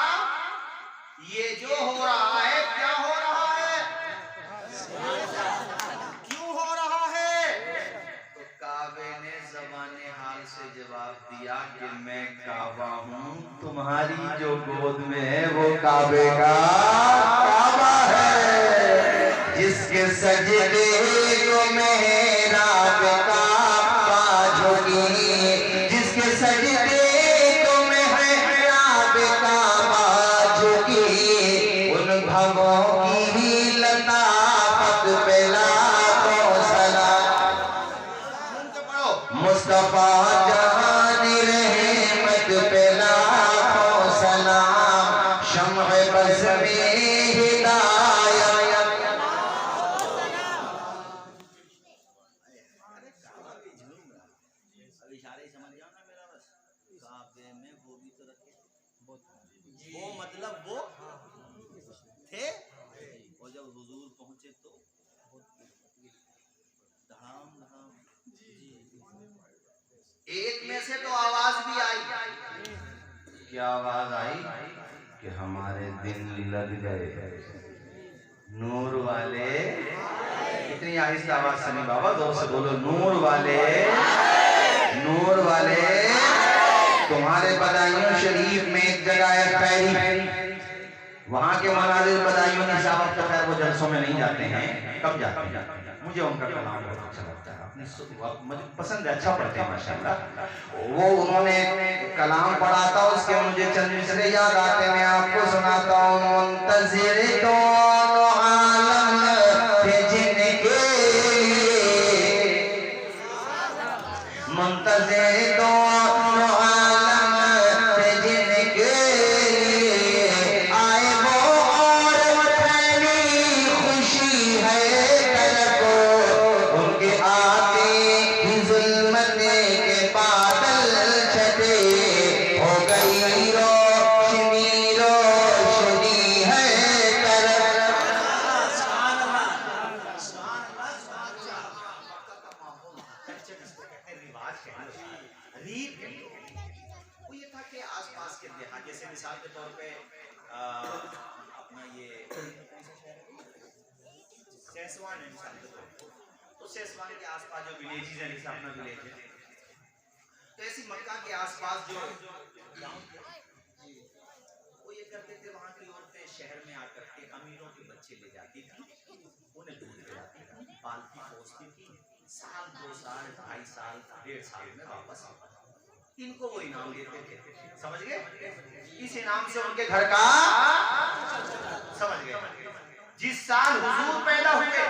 ये जो हो रहा है क्या हो रहा है, क्यों हो रहा है? तो काबे ने ज़बाने हाल से जवाब दिया कि मैं काबा हूं, तुम्हारी जो गोद में है वो काबे का काबा है। जिसके सजदे को मेहराब काबा झुकी, जिसके सजदे को मेहराब काबा झुकी, उन भवों की लताफत पे लाखों सलाम। मुस्तफा जहान रहमत पे लाखों सलाम, शम्अ बज़ में हिदायत। इशारे समझ जाओ ना मेरा, बस काबे में वो भी तो रखे, वो मतलब वो थे। और जब हुजूर पहुंचे तो धड़ाम धड़ाम एक में से तो आवाज भी आई। क्या आवाज आई? कि हमारे दिल लग गए नूर वाले। इतनी आहिस्ता आवाज सुनी बाबा, जोर से बोलो, नूर वाले, नूर वाले। तुम्हारे बदायूं शरीफ में एक जगह है पैरी, वहां के मनाजिर बदायूं की साहब तो खैर वो जलसों में नहीं जाते हैं, कब जाते हैं? मुझे उनका कलाम बहुत अच्छा लगता है, मुझे पसंद है, अच्छा पढ़ते हैं माशाल्लाह। वो उन्होंने कलाम पढ़ा था, उसके मुझे चंद मिसरे याद आते, मैं आपको सुनाता हूँ। मुंतज़िर दोनों आलम थे जिनके, मुंतज़िर दोनों आलम थे जिनके, आए वो और फैली खुशी है तरको, उनके आते ही जुल्मत के बादल छटे, हो गई रोशनी रोशनी है तरफ। सेसवान है तो सेसवान के आसपास जो विलेजेस हैं, जैसे अपना विलेज है, तो ऐसी मक्का के आसपास जो गांव थे वो ये करते थे, वहां की औरतें शहर में आकर के अमीरों के बच्चे ले जाती थी, उन्हें दूध पिलाती थी, पालती पोसती थी, साल 2 साल 2.5 साल 1.5 साल में वापस इनको वो इनाम देते थे। समझ गए? इस इनाम से उनके घर का समझ गए। जिस साल हुजूर पैदा हुए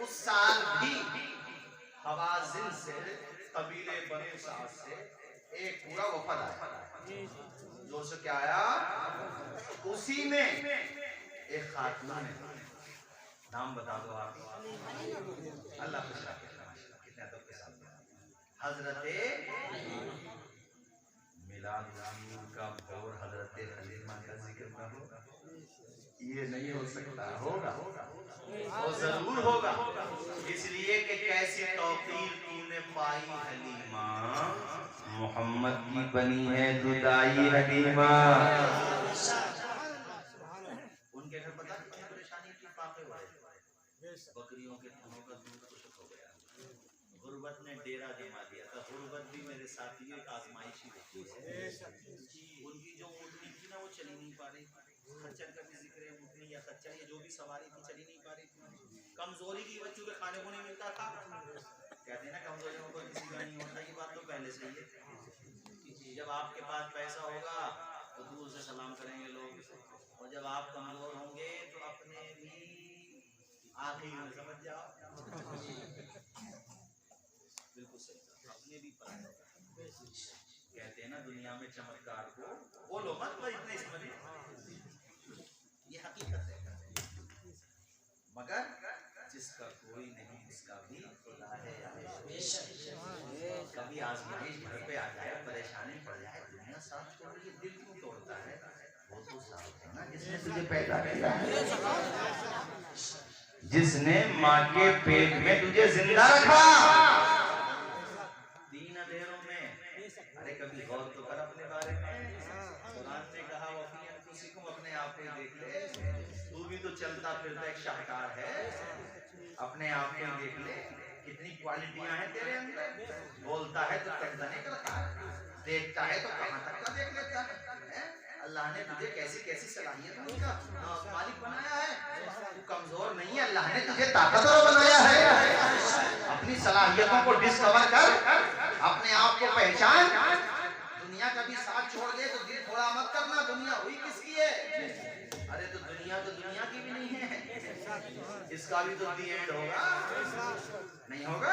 उस साल भी हवाज़िन से कबीले बनु साद से एक पूरा वफद आया, जो से क्या आया, उसी में एक खातून है, नाम बता दो आप, अल्लाह खुश रखे, कितने अदब के साथ, हजरते मिलाद का और हजरते हलीमा का जिक्र ना हो, ये नहीं हो सकता, होगा वो जरूर होगा, इसलिए कि कैसी तौकीर तूने पाई हलीमा, मोहम्मद की बनी है दुदाई हलीमा। उनके घर पता कितनी परेशानी की, फाके हुए, बकरियों के थनों का दूध खुश्क हो गया, गुर्बत ने डेरा जमा दिया था। गुर्बत भी मेरे साथियों एक आजमाइशी होती है। उनकी जो ऊँटनी थी ना वो चली नहीं पा रही, खच्चर का भी जिक्र है, ऊँटनी या खच्चर या जो भी सवारी थी चली नहीं पा रही थी, कमजोरी की बच्चों के खाने को नहीं मिलता था। कहते हैं ना कमजोरी में कोई किसी का नहीं होता, ये बात तो पहले से ही है। जब आपके पास पैसा होगा तो दूर से सलाम करेंगे लोग, और जब आप कमजोर होंगे तो अपने भी आखिर में समझ जाओ, बिल्कुल सही, अपने भी पर कहते हैं ना दुनिया में चमत्कार को बोलो मत, पर इतने समझिए, ये हकीकत है। मगर जिसका कोई नहीं उसका भी खुदा है। कभी आजमाइश घर पे आ जाए, परेशानी पड़ जाए, दुनिया साथ छोड़ के दिल क्यों तोड़ता है? वो तो साथ है ना जिसने तुझे पैदा किया है, जिसने माँ के पेट में तुझे जिंदा रखा 3 अंधेरों में। अरे कभी गौर तो कर अपने बारे में, कुरान ने कहा वफियन तुसिकुम, अपने आप को देख ले, तू भी तो चलता फिरता एक शाहकार है, अपने आप को देख ले, कितनी क्वालिटियां हैं तेरे अंदर, बोलता है तो तर्जने करता है, देखता है तो कहां तक का देख लेता है। अल्लाह ने तुझे कैसी कैसी सलाहियत का मालिक बनाया है, तू कमजोर नहीं है, अल्लाह ने तुझे ताकतवर बनाया है। अपनी सलाहियतों को डिस्कवर कर, अपने आप को पहचान, दुनिया का भी साथ छोड़ दे तो दिल थोड़ा मत करना, दुनिया हुई किसकी है? अरे तो दुनिया की भी नहीं है, इसका भी तो दी एंड होगा, नहीं होगा?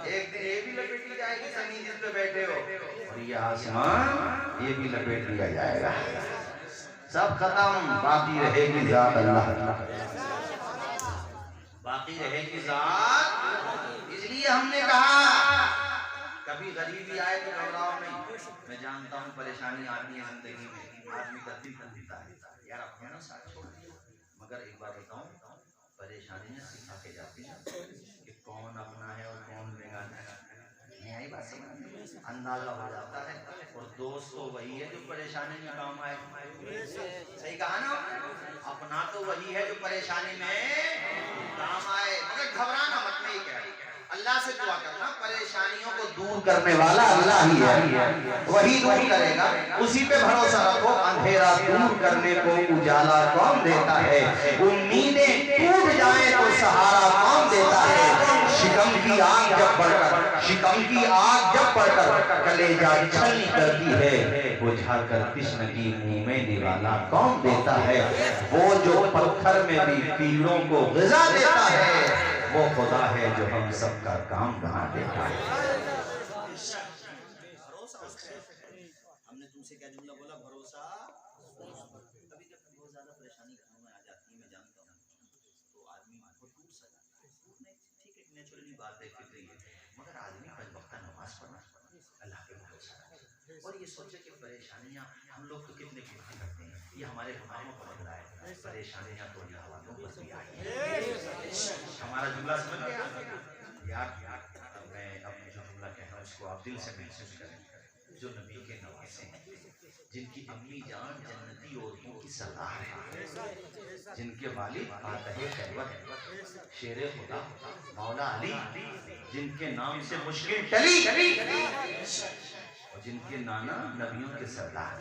एक दिन ये भी लपेटी जाएगी जमीन जिस पे बैठे हो, और ये आसमान ये भी लपेट लिया जाएगा, सब खत्म, बाकी रहेगी जात अल्लाह, बाकी रहेगी जात। इसलिए हमने कहा कभी गरीबी आए तो घबराओ नहीं। मैं जानता हूँ परेशानी आती है जिंदगी में, आदमी का दिल टूटता है, यार अपने ना साथ छोड़ दिया, मगर एक बार बताऊं, परेशानियां सिखा के जाती हैं कि कौन अपना है और कौन बेगाना है। यही बात समझ अंदाजा हो जाता है, और दोस्त तो वही है जो परेशानी में काम आए। सही कहा ना, अपना तो वही है जो परेशानी में काम आए। मगर घबराना मत, नहीं कह रही, अल्लाह से दुआ करना, परेशानियों को दूर करने वाला अल्लाह ही है, वही दूर करेगा, उसी पे भरोसा रखो। अंधेरा दूर करने को उजाला कौन देता है, उम्मीदें टूट जाए तो सहारा कौन देता है। शिकम की आग जब बढ़कर, शिकम की आग जब बढ़कर कलेजा छलनी करती है, बुझाकर कृष्ण की मुंह में निवाला कौन देता है। वो जो पत्थर में भी कीड़ों को ग़िज़ा देता है, वो खुदा है जो हम सबका काम बना देता है। भरोसा उससे, हमने तुमसे क्या जुमला बोला, भरोसा। कभी जब बहुत ज्यादा परेशानी घरों में आ जाती है, मैं जानता हूँ, तो आदमी बहुत टूट सा जाता है। ठीक है, नेचुरली बात है, फिक्री है, मगर आदमी पांच वक्त नमाज पढ़ना, अल्लाह के भरोसा रखे, और ये सोचे कि परेशानियां, हम लोग तो कितने गिनती करते हैं, ये हमारे गुनाहों को बदला है, परेशानियां तो अल्लाह वालों पर भी आई है। हमारा जुमला समझ गया यार? मैं अपने जो जुमला कह रहा हूँ उसको आप दिल से महसूस करें, जो नबी के नवासे हैं, जिनकी अम्मी जान जन्नती औरतों की सरदार है, जिनके वालिद फातह खैबर शेर खुदा मौला अली, जिनके नाम से मुश्किल टली और जिनके नाना नबियों के सरदार,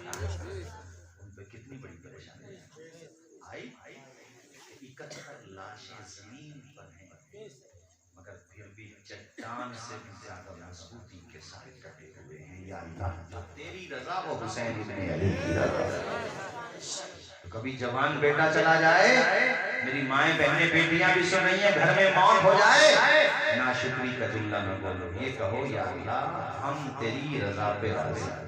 उन पे कितनी बड़ी परेशानी आई। 71 लाशें जमीन पर हैं, मगर फिर भी चट्टान से भी ज्यादा मजबूती के साथ डटे हुए हैं। या अल्लाह, जो तेरी रजा वो हुसैन इब्ने अली की रजा। तो कभी जवान बेटा चला जाए, मेरी माएं बहनें बेटियां भी सुन रही हैं, घर में मौत हो जाए, नाशुक्री का जुमला न बोलो, ये कहो या अल्लाह हम तेरी रजा पे राजी हैं,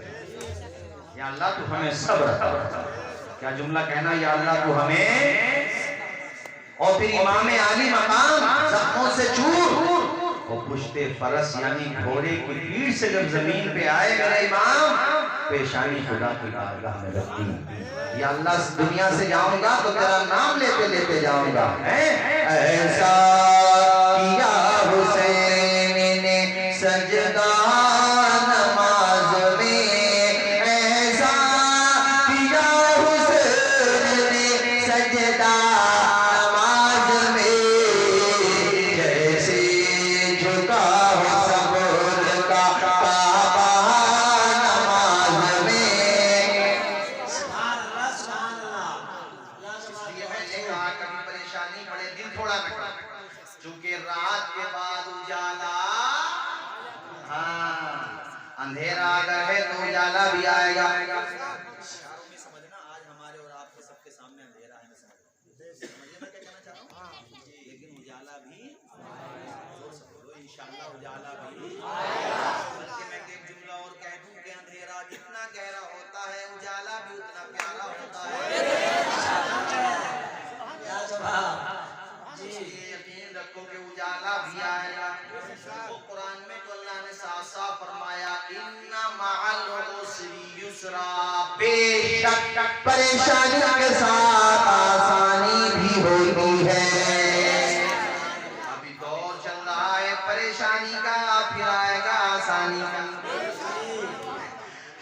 या अल्लाह तू हमें सब्र अता। क्या जुमला कहना, या अल्लाह तू हमें। और फिर इमाम आली मकाम जख्मों से चूर और पुश्ते फरस यानी घोड़े की पीठ से जब जमीन पे आए, मेरा इमाम पेशानी खुदा की बारगाह में रखती, या अल्लाह इस दुनिया से जाऊंगा तो तेरा नाम लेते लेते जाऊंगा। ऐसा किया हुसैन ने सजदा नमाज में, ऐसा किया हुसैन ने सजदा नमाज में, जैसे झुका हो सबूर का काबा नमाज में। इसलिए मैंने कहा कभी परेशानी पड़े दिन थोड़ा न करो, चूंकि रात के बाद उजाला, हाँ अंधेरा अगर है तो उजाला भी आएगा। इशारों में समझना, आज हमारे और आपके सबके सामने अंधेरा है, मैं समझिए मैं क्या कहना चाह रहा हूँ। लेकिन उजाला भी जोर से बोलो, इंशाअल्लाह उजाला भी। बल्कि मैं एक जुमला और कह दूं कि अंधेरा जितना गहरा होता है, उजाला भी उतना प्यारा होता है। इसलिए यकीन रखो कि उजाला भी आएगा। तो कुरान में तो अल्लाह ने साफ साफ फरमाया, इन्ना मअल उसरी युसरा, बेशक परेशानी के साथ आसानी भी होती है। अभी दौर चल रहा है परेशानी का, फिर आएगा आसानी का।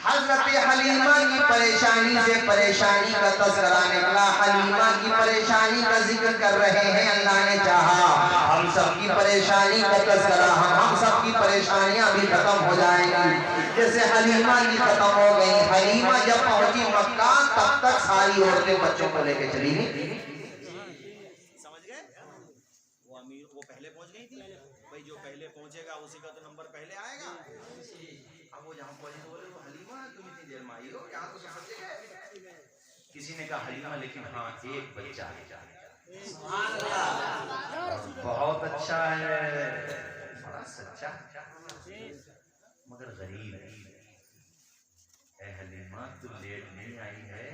हजरत हलीमा की परेशानी से परेशानी का तस्करा निकला, हलीमा की परेशानी का जिक्र कर रहे हैं। अल्लाह ने चाहा हम सबकी परेशानी का तस्करा, हम सबकी परेशानियां भी खत्म हो जाएंगी, जैसे हलीमा की खत्म हो गई। हलीमा जब पहुंची मक्का, तब तक सारी औरतें बच्चों को लेके चली गई। समझ गए? वो अमीर वो पहले पहुंच गई थी भाई, जो पहले पहुंचेगा उसी का तो नंबर पहले आएगा। अब वो जहाँ पहुंची तो बोले, वो हलीमा तुम इतनी देर में आई हो, यहाँ तो समझ गए। किसी ने कहा हलीमा, लेकिन हाँ एक बच्चा है, बहुत अच्छा है, बड़ा सच्चा, मगर गरीब है। ए हलीमा तू लेट नहीं आई है,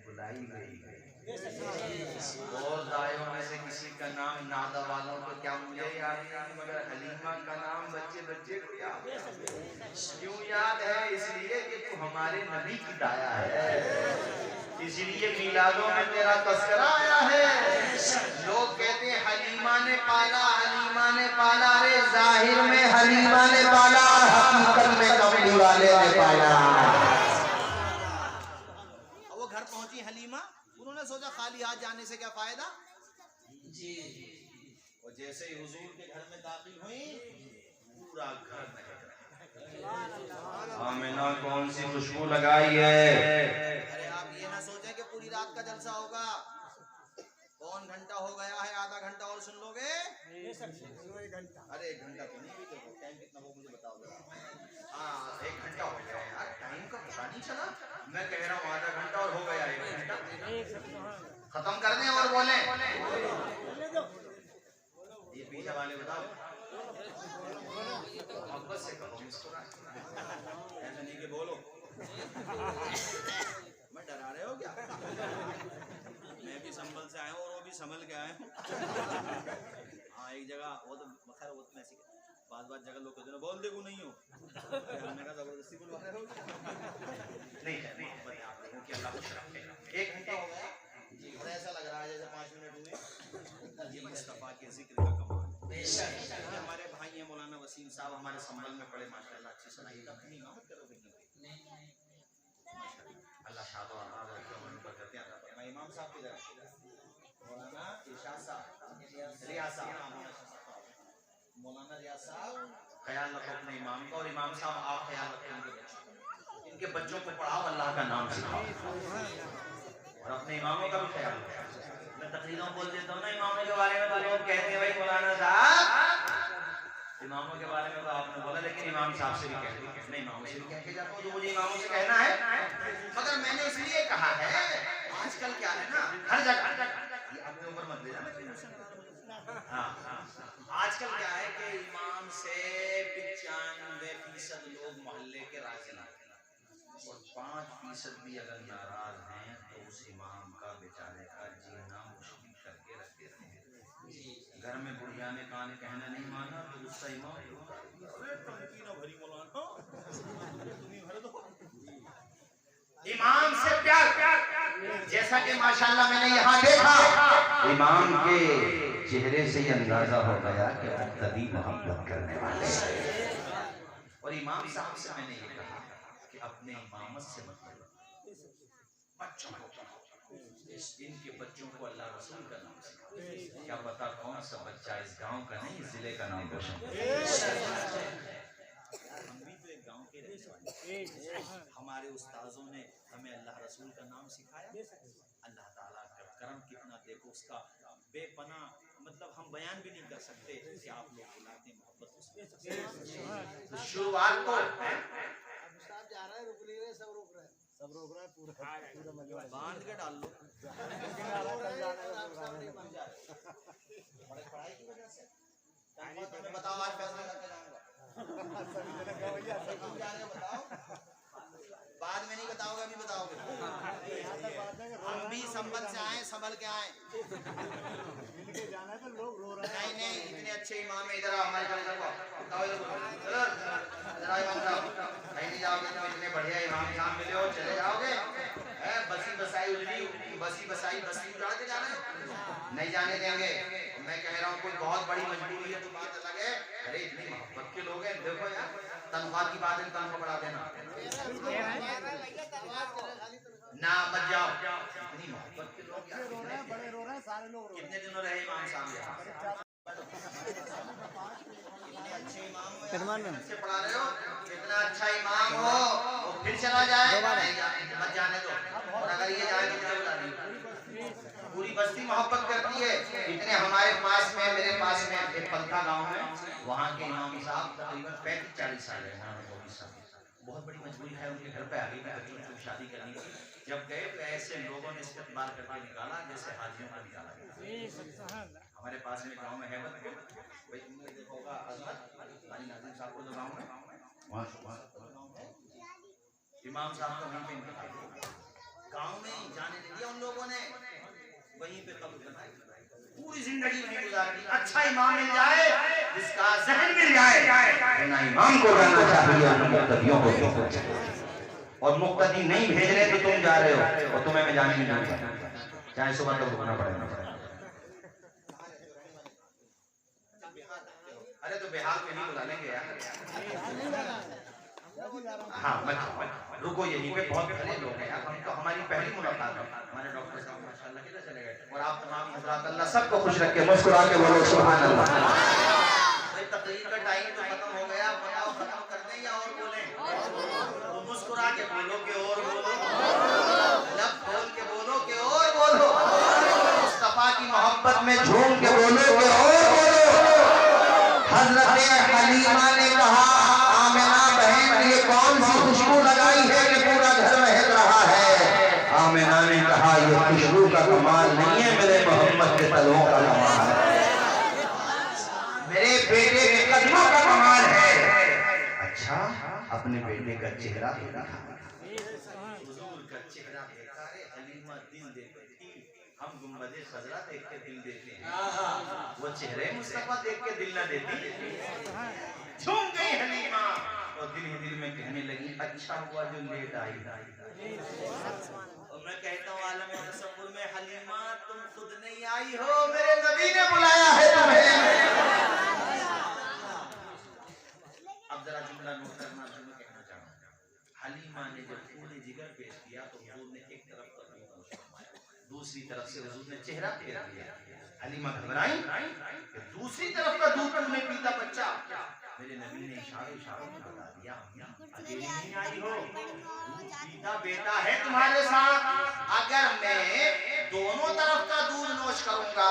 बुलाई गई है। और दायों में से किसी का नाम नादा वालों को क्या मुझे याद नहीं, मगर हलीमा का नाम बच्चे बच्चे को याद है। क्यों याद है? इसलिए कि तू हमारे नबी की दाया है, इसलिए मिलादों में तेरा तस्करा आया है। लोग कहते हैं हलीमा ने पाला, हलीमा ने पाला। रे जाहिर में हलीमा ने पाला, हकीकत में कमली वाले ने पाला। अब वो घर पहुंची हलीमा, उन्होंने सोचा खाली हाथ जाने से क्या फायदा जी। और जैसे ही हुजूर के घर में दाखिल हुई, पूरा घर आमिना कौन सी खुशबू लगाई है? अरे आप ये ना सोचें कि पूरी रात का जलसा होगा। कौन घंटा हो गया है, आधा घंटा और सुन लोगे? अरे 1 घंटा तो नहीं, देखो टाइम कितना वो मुझे बताओ जरा। हाँ 1 घंटा हो गया यार, टाइम का पता नहीं चला। मैं कह रहा हूँ आधा घंटा और हो गया 1 घंटा। खत्म कर दें और बोले। ये पीछे वाले बताओ, मोहब्बत से कहो, मुस्कुरा ऐसा नहीं कि बोलो मैं डरा रहे हो क्या? मैं भी संभल से आया हूँ और वो भी संभल के आए हैं। हाँ एक जगह वो तो खैर वो तो ऐसी बात जगह लोग कहते हैं बोल दे वो नहीं हो, हमने कहा जबरदस्ती बुलवा रहे हो नहीं आप लोगों की अल्लाह खुश रखे। 1 घंटा हो गया जी, और ऐसा लग रहा है जैसे 5 मिनट हुए। ये मुस्तफा के जिक्र का कमाल है। हमारे भाई हैं मौलाना वसीम साहब, हमारे संभल में पड़े माशाल्लाह, अच्छी सुनाई अपनी इमामत करोगे। अल्लाह शाद और आबाद रखे, उनको करते हैं। मैं इमाम साहब की तरफ मौलाना इरशाद साहब, रियाज साहब, मौलाना रियाज साहब, ख्याल रखो अपने इमाम का, और इमाम साहब आप ख्याल रखें इनके बच्चों को पढ़ाओ, अल्लाह का नाम सिखाओ, और अपने इमामों का भी ख्याल रखो। मैं तकरीरों बोल देता हूँ ना इमामों के बारे में, तो लोग कहते हैं भाई मौलाना साहब इमामों के बारे में तो आपने बोला, लेकिन इमाम साहब से भी कहते हैं, मैं इमामों से भी कह के जाता हूँ जो मुझे इमामों से कहना है। मगर मैंने इसलिए कहा है, आजकल क्या है ना, हर जगह ये अपने ऊपर मत ले जाना। हाँ, आजकल क्या है कि इमाम से 95% लोग मोहल्ले के राजी हैं, और 5% भी अगर नाराज हैं तो उस इमाम का बेचारे का जीना मुश्किल करके रखते हैं। घर में बुढ़िया ने कान कहना नहीं माना तो गुस्सा इमाम इमाम से प्यार, जैसा कि माशाल्लाह मैंने यहाँ देखा, इमाम के चेहरे से ही अंदाजा हो गया कि मुक्तदी मोहब्बत करने वाले। और इमाम साहब से मैंने ये कहा कि अपने इमामत से मतलब बच्चों को, इनके बच्चों को अल्लाह रसूल का नाम सिखाओ। क्या पता कौन सा बच्चा इस गांव का नहीं, इस जिले का नाम रोशन। हम भी तो एक गांव के रहने वाले, हमारे उस्ताजों ने हमें अल्लाह रसूल का नाम सिखाया। अल्लाह ताला का करम कितना देखो, उसका बेपना मतलब हम बयान भी नहीं कर सकते कि आप लोग बुलाते मोहब्बत उसमें। शुरुआत तो सब रोक रहा है पूरा मजा बांध के डाल लो पढ़ाई की वजह से। तुम्हें बताओ आज फैसला करके जाऊंगा, बताओ बाद में नहीं बताओगे, अभी बताओगे। हम भी संभल से आए, संभल के आए, जाना है तो लोग रो रहे हैं। नहीं नहीं, इतने अच्छे इमाम है, इधर आओ हमारे इधर कहीं नहीं जाओगे, तुम इतने बढ़िया इमाम साहब मिले हो, चले जाओगे बसी बसाई उजड़ी, बसी बसाई बस्ती उजाड़ के जा रहे हो, नहीं जाने देंगे। मैं कह रहा हूँ कोई बहुत बड़ी मजबूरी है तो बात अलग है। अरे इतनी मोहब्बत के लोग हैं, देखो यार तनख्वाह की बात है, तनख्वाह बढ़ा देना ना, मत जाओ। इतनी मोहब्बत के लोग यार, बड़े रो रहे हैं, सारे लोग रो रहे हैं। कितने दिनों रहे इमाम साहब यहाँ? इतने अच्छे इमाम हो, अच्छे पढ़ा रहे हो, इतना अच्छा इमाम हो वो फिर चला जाए, मत जाने दो। और अगर ये जाए तो मुझे बुला दी, पूरी बस्ती मोहब्बत करती है। इतने हमारे पास में, मेरे पास में एक पंथा गांव है, वहाँ के इमाम साहब तकरीबन 35-40 साल है, बहुत बड़ी मजबूरी है, उनके घर पे आ गई, बच्चों की शादी करनी थी। जब गए तो ऐसे लोगों ने इस्तेमाल करके निकाला जैसे हाजियों को निकाला गया। हमारे पास में गांव में है भाई, तुमने देखा होगा अजमत नाजिम साहब को, जो गांव में इमाम साहब का वहीं पे इंतकाल, गांव में जाने नहीं दिया उन लोगों ने, वहीं पे कब्र बनाई, पूरी जिंदगी वहीं गुजार दी। अच्छा इमाम मिल जाए जिसका जहन मिल जाए, ना इमाम को रहना चाहिए, मुक्तदियों को, और मुक्तदी नहीं भेज रहे तो तुम जा रहे हो, और तुम्हें मैं जाने नहीं दूंगा, चाहे सुबह तक रुकना पड़ेगा। अरे तो बिहार में नहीं बुला लेंगे यार। हाँ मत रुको, यहीं पे बहुत भले लोग हैं यार, हम तो हमारी पहली मुलाकात है। हमारे डॉक्टर साहब माशाल्लाह किधर चले गए, और आप तमाम हजरात अल्लाह सबको खुश रखे, मुस्कुरा के बोलो सुभान अल्लाह। भाई तकरीर का टाइम तो खत्म हो गया, बताओ खत्म कर दें या और बोलें? तो मुस्कुरा के बोलो कि और बोलो, लब खोल के बोलो कि और बोलो, मुस्तफा की मोहब्बत में झूम के बोलो कि और बोलो। हजरत हलीमा ने कहा, आमिना बहन ये कौन सी खुशबू लगाई है कि पूरा घर महक रहा है? आमिना ने कहा ये खुशबू का कमाल नहीं है, मेरे मोहम्मद के तलवों का कमाल है, मेरे बेटे के कदमों का कमाल है। अच्छा अपने बेटे का चेहरा देखा, हुजूर का चेहरा देखा है, हलीमा दिल देखती थी, हम गुंबदे खजरा देख के दिल देते हैं, वो चेहरे मुस्तफा देख के दिल ना देती। झूम गई हलीमा और दिल ही दिल में कहने लगी अच्छा हुआ जो लेट आई। और मैं कहता हूँ आलम तसव्वुर में हलीमा तुम खुद नहीं आई हो, मेरे नबी ने बुलाया है तुम्हें। अब जरा जुमला नोट करना, जो मैं कहना चाहूँगा, हलीमा ने जब पूरे जिगर पेश किया तो हुजूर हलीमा घबराई कि दूसरी तरफ का दूध क्यों नहीं पीता बच्चा। मेरे नबी ने इशारों में बता दिया, अकेली नहीं आई हो, दूध पीता बेटा है तुम्हारे साथ। अगर मैं दोनों तरफ का दूध नोश करूंगा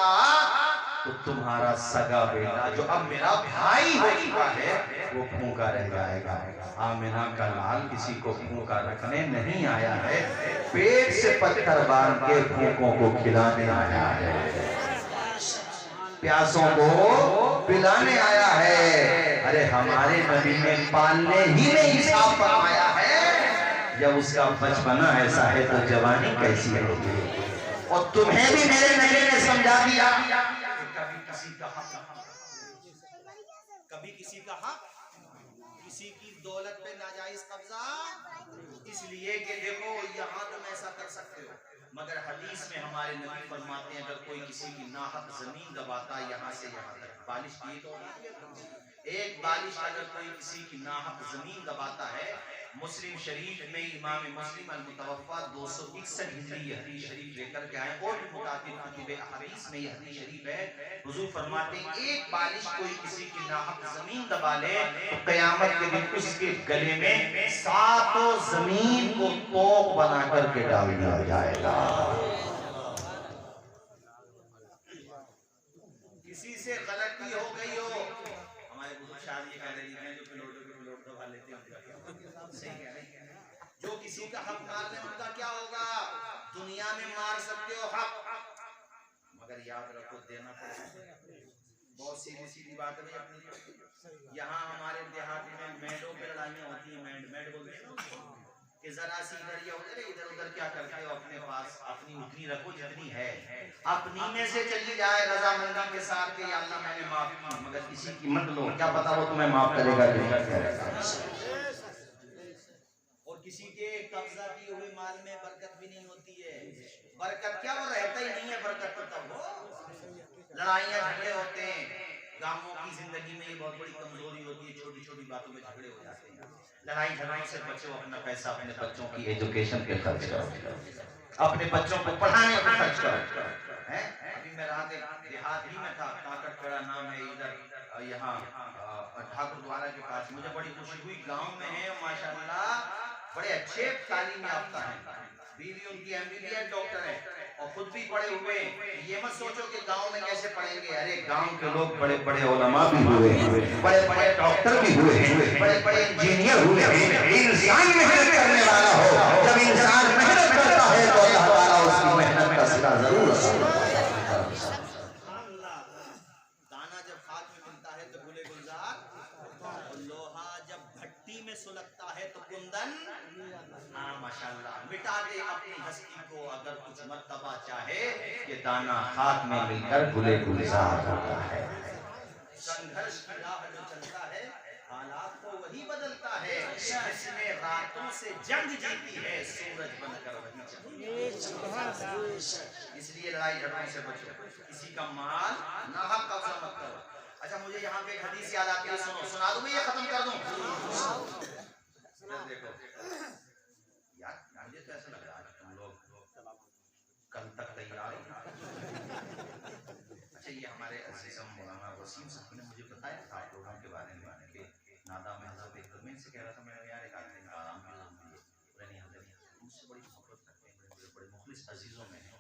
तो तुम्हारा सगा बेटा जो अब मेरा भाई हो चुका है वो भूखा रह जाएगा। आमिना का लाल किसी को भूखा रखने नहीं आया है, पेट से पत्थर बांध के भूखों को खिलाने आया है, प्यासों को पिलाने आया है। अरे हमारे नबी ने पालने ही में हिसाब फरमाया है। जब उसका बचपना ऐसा है तो जवानी कैसी होगी। और तुम्हें भी मेरे नबी ने समझा दिया कभी किसी का हक, कभी किसी का हक, किसी की दौलत पे नाजायज कब्जा, इसलिए कि देखो यहाँ तुम ऐसा कर सकते हो, मगर हदीस में हमारे नबी फरमाते हैं अगर कोई किसी की नाहक जमीन दबाता यहाँ से यहाँ तक, बालिश की तो एक बालिश अगर कोई किसी की नाहक जमीन दबाता है, मुस्लिम शरीफ में इमाम मुस्लिम अल-मुतवफ़्फ़ा 261 हिजरी हदीस शरीफ लेकर के आए और भी मुताबिक कुतुब अहदीस में यह हदीस शरीफ है। हुजूर फरमाते हैं एक बालिश कोई किसी की नाहक जमीन दबा ले तो क़यामत के दिन उसके गले में 7 जमीन को तोक बना करके डाल दिया जाएगा। किसी से गलती हो गई हो, हमारे बुजुर्ग शायद ये कह रहे हैं जो पिलोट दबा लेते हैं, सही कह रहे हैं, जो किसी का हक मार ले उनका क्या होगा। दुनिया में मार सकते हो हक, मगर याद रखो देना पड़ेगा। बहुत सीधी सीधी बात है अपनी। यहाँ हमारे देहात में मेडों पे लड़ाइयाँ होती है, मेड बोलते हैं कि जरा सी इधर या उधर, इधर उधर क्या करते हो, अपने पास अपनी उतनी रखो जितनी है, अपनी में से चली जाए रजामंदी के साथ कि या अल्लाह मैंने माफ की, मगर किसी की मत लो, क्या पता वो तुम्हें माफ करेगा कि नहीं करेगा। और किसी के कब्जा किए हुए माल में बरकत भी नहीं होती है। बरकत क्या, वो रहता ही नहीं है बरकत, तब वो लड़ाइयाँ झगड़े होते हैं। गांवों की जिंदगी में ये बहुत बड़ी कमजोरी होती है, छोटी छोटी बातों में झगड़े हो जाते हैं। लड़ाई झगड़ों से बचो, अपना पैसा अपने बच्चों की एजुकेशन पे खर्च करो, अपने बच्चों को पढ़ाने पे खर्च करो। हैं अभी मैं रात देहात ही में था, काकटखेड़ा नाम है इधर, यहाँ ठाकुर द्वारा के पास। मुझे बड़ी खुशी हुई, गांव में है माशाल्लाह, बड़े अच्छे तालीम याफ्ता हैं, बीवी उनकी एमबीबीएस डॉक्टर है और खुद भी पढ़े हुए। ये मत सोचो कि गांव में कैसे पढ़ेंगे, अरे गांव के लोग बड़े बड़े उलमा भी हुए, बड़े बड़े डॉक्टर भी हुए, बड़े बड़े इंजीनियर हुए। इंसान मेहनत करने वाला हो, जब इंसान मेहनत करता है तो अल्लाह ताला उसकी मेहनत का सिला जरूर दाना जब खाक में मिलता है तो गुले गुलजार, और लोहा जब भट्टी में सुलगता है तो कुंदन। हाँ माशाल्लाह, मिटा दे अपनी हस्ती को अगर कुछ मर्तबा चाहे, ये दाना खाक में मिलकर गुले गुलजार होता है। संघर्ष की राह जो चलता है हालात को वही बदलता है, जिसने रातों से जंग जीती है सूरज बनकर वही चमके। इसलिए लड़ाई झगड़ों से बचो, किसी का माल नाहक कब्जा मत करो। अच्छा मुझे यहाँ पे एक हदीस याद आती है, सुना दूं, मैं ये खत्म कर दूं। देखो यार, मुझे तो ऐसा लग रहा है तुम लोग कल तक तैयार हो। अच्छा ये हमारे अजीज मौलाना वसीम साहब ने मुझे बताया था आप लोगों के बारे में, नादा में हजरत एक दिन से कह रहा था, मैं यार एक आदमी का आराम पुरानी हजरत मुझसे बड़ी मोहब्बत करते हैं, बड़े मुखलिस अजीजों में हैं।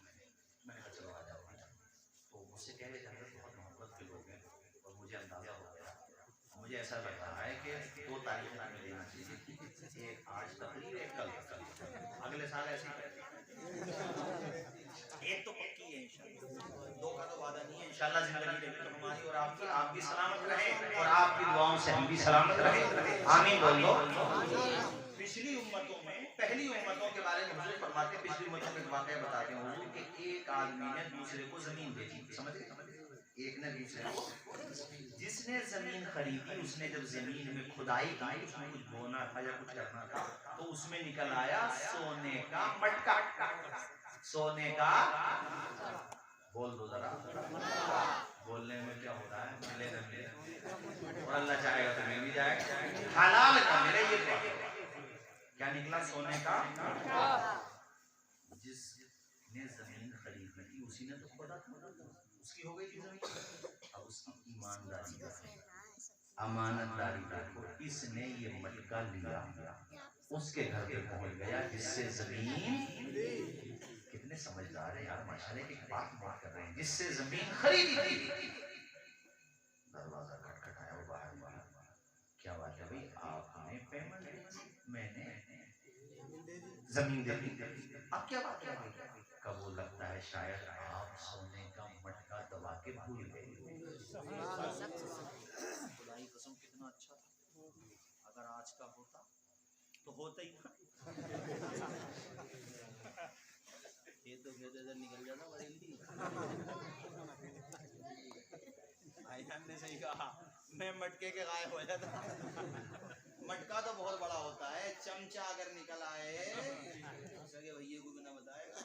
मैंने कहा चलो आ जाओ, तो मुझसे कह रहे थे बहुत मोहब्बत के लोग हैं और मुझे अंदाजा हो गया, मुझे ऐसा लग रहा है कि 2 तारीख में देना चाहिए, एक आज तकरीर एक कल, अगले साल ऐसे एक तो पक्की है इंशाल्लाह, 2 का तो वादा नहीं है। इंशाल्लाह जिंदगी रहेगी तो हमारी और आपकी, आप भी सलामत रहें और आपकी दुआओं से हम भी सलामत रहें, आमीन बोल दो। पिछली उम्मतों में, पहली उम्मतों के बारे में हुजूर फरमाते, पिछली उम्मतों में वाकया बताते हैं हुजूर कि एक आदमी ने दूसरे को जमीन बेची, समझ गए, एक ने दूसरे को, जिसने जमीन खरीदी उसने जब जमीन में खुदाई की, उसमें कुछ बोना था या कुछ करना था, तो उसमें निकल आया सोने का मटका। सोने का, बोल दो जरा, बोलने में क्या होता है, मिले न मिले, और अल्लाह चाहेगा तो मिल भी जाएगा, हलाल का मिले। ये क्या निकला, सोने का। जिसने जमीन खरीदी थी उसी ने तो खुदा था, उसकी हो गई थी जमीन, अब उसकी ईमानदारी अमानतदारी देखो, इसने ये मटका लिया, उसके घर पे पहुंच गया जिससे जमीन, कितने समझदार है यार माशाल्लाह, की बात बात कर रहे हैं, जिससे जमीन खरीदी थी। दरवाजा खटखटाया, वो बाहर, क्या बात है भाई, आपने पेमेंट दी, मैंने जमीन दे दी, अब क्या बात है? कब वो लगता है शायद आप सोने का मटका दबा के भूल गए। खुदाई कसम कितना अच्छा था, अगर आज का होता तो होता ही ना। ये तो इधर निकल जाता बरेली। भाईजान ने सही कहा, मैं मटके के गायब हो जाता। मटका तो बहुत बड़ा होता है, चमचा अगर निकल आए सगे भैया को बिना बताएगा।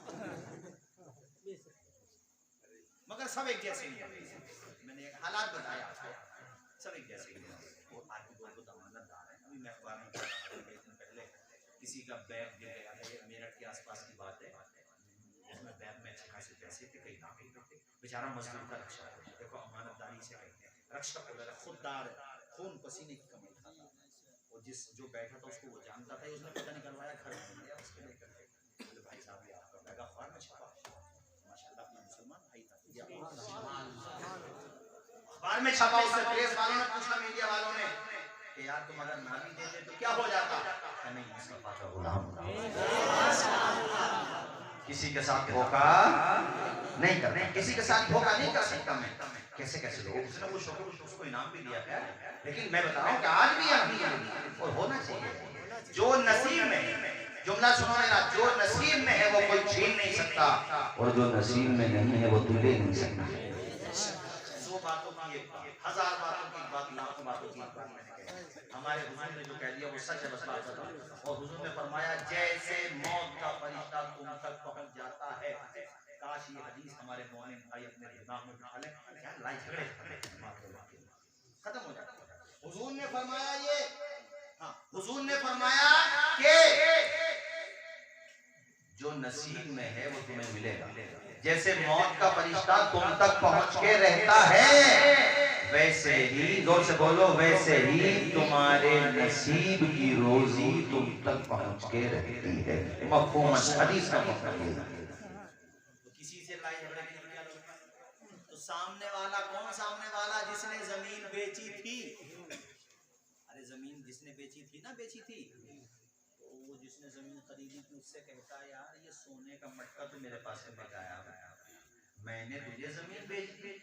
मगर सब एक जैसे ही, मैंने एक हालात बताया आपको, सब एक जैसे ही। वो आदमी बहुत अमानतदार है। अभी मैं अखबार में पढ़ रहा था, एक दिन पहले किसी का बैग गिर गया था, मेरठ के आसपास की बात है, उसमें बैग में अच्छे खासे पैसे थे, कहीं ना कहीं बेचारा मजदूर का रक्षा, देखो अमानतदारी से कहते हैं, रक्षक वगैरह खुददार है, खून पसीने की कमाई खाता, और जो बैठा था उसको वो जानता था, उसने पता निकलवाया, घर में गया उसके लेकर के, बोले भाई साहब ये आपका बैग अखबार में छपा, माशाल्लाह अपना मुसलमान भाई था, अखबार में छपा। उससे प्रेस वालों ने पूछा, मीडिया वालों ने, कि यार तुम अगर ना भी देते तो क्या हो जाता? नहीं, मुस्तफा का गुलाम, किसी के साथ धोखा नहीं करना, किसी के साथ धोखा नहीं कर सकता मैं। कैसे कैसे लोग, उसने वो शौक उसको इनाम भी दिया है, लेकिन मैं बताऊं कि आज भी और होना चाहिए। जो नसीब में, जुमला सुनो मेरा, जो नसीब में है वो कोई छीन नहीं सकता, और जो नसीब में नहीं है वो तू ले नहीं सकता। 100 बातों की एक बात, 1000 बातों की बात, लाखों बातों की बात मैंने कही। हमारे हुजूर ने जो कह दिया वो सच है, बस बात बता। और हुजूर ने फरमाया, जैसे मौत का फरिश्ता तुम तक पहुंच जाता है, काश ये हदीस हमारे मोमिन भाई अपने दिमाग में बिठा लें, क्या लड़ाई झगड़े खत्म हो जाता है। हुजूर ने फरमाया ये, हाँ, हुजूर ने फरमाया कि जो नसीब में है वो तुम्हें मिलेगा, जैसे मौत का फरिश्ता तुम तक पहुंच के रहता है, वैसे ही, जोर से बोलो, वैसे ही तुम्हारे नसीब की रोजी तुम तक पहुंच के रहती है। मफ़हूम हदीस का मतलब है। किसी से लड़ाई झगड़े की क्या जरूरत? तो सामने वाला कौन? सामने वाला जिसने जमीन बेची थी, अरे जमीन जिसने बेची थी ना, बेची थी, तो वो जिसने जमीन खरीदी थी उससे कहता है, यार ये सोने का मटका तो मेरे पास से मंगाया, मैंने तुझे जमीन बेच दी,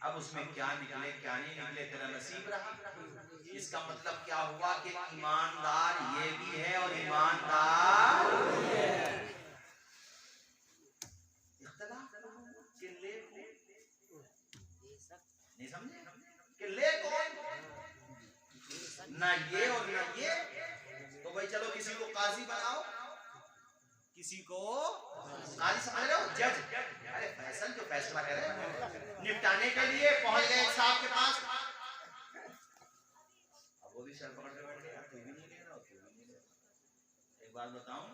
अब उसमें क्या निकले क्या नहीं निकले तेरा नसीब रहा। इसका मतलब क्या हुआ कि ईमानदार ये भी है और ईमानदार इख्तिलाफ के ले नहीं समझे कि ले कौन, ना ये और ना ये, तो भाई चलो किसी को काजी बनाओ, किसी को काजी समझ रहे हो, जज, अरे फैसल जो फैसला करे निपटाने के लिए पहुंच गए साहब के पास, अब वो भी सर पकड़ के बैठ गया, तू भी नहीं ले रहा, तू भी नहीं ले रहा। एक बात बताऊं,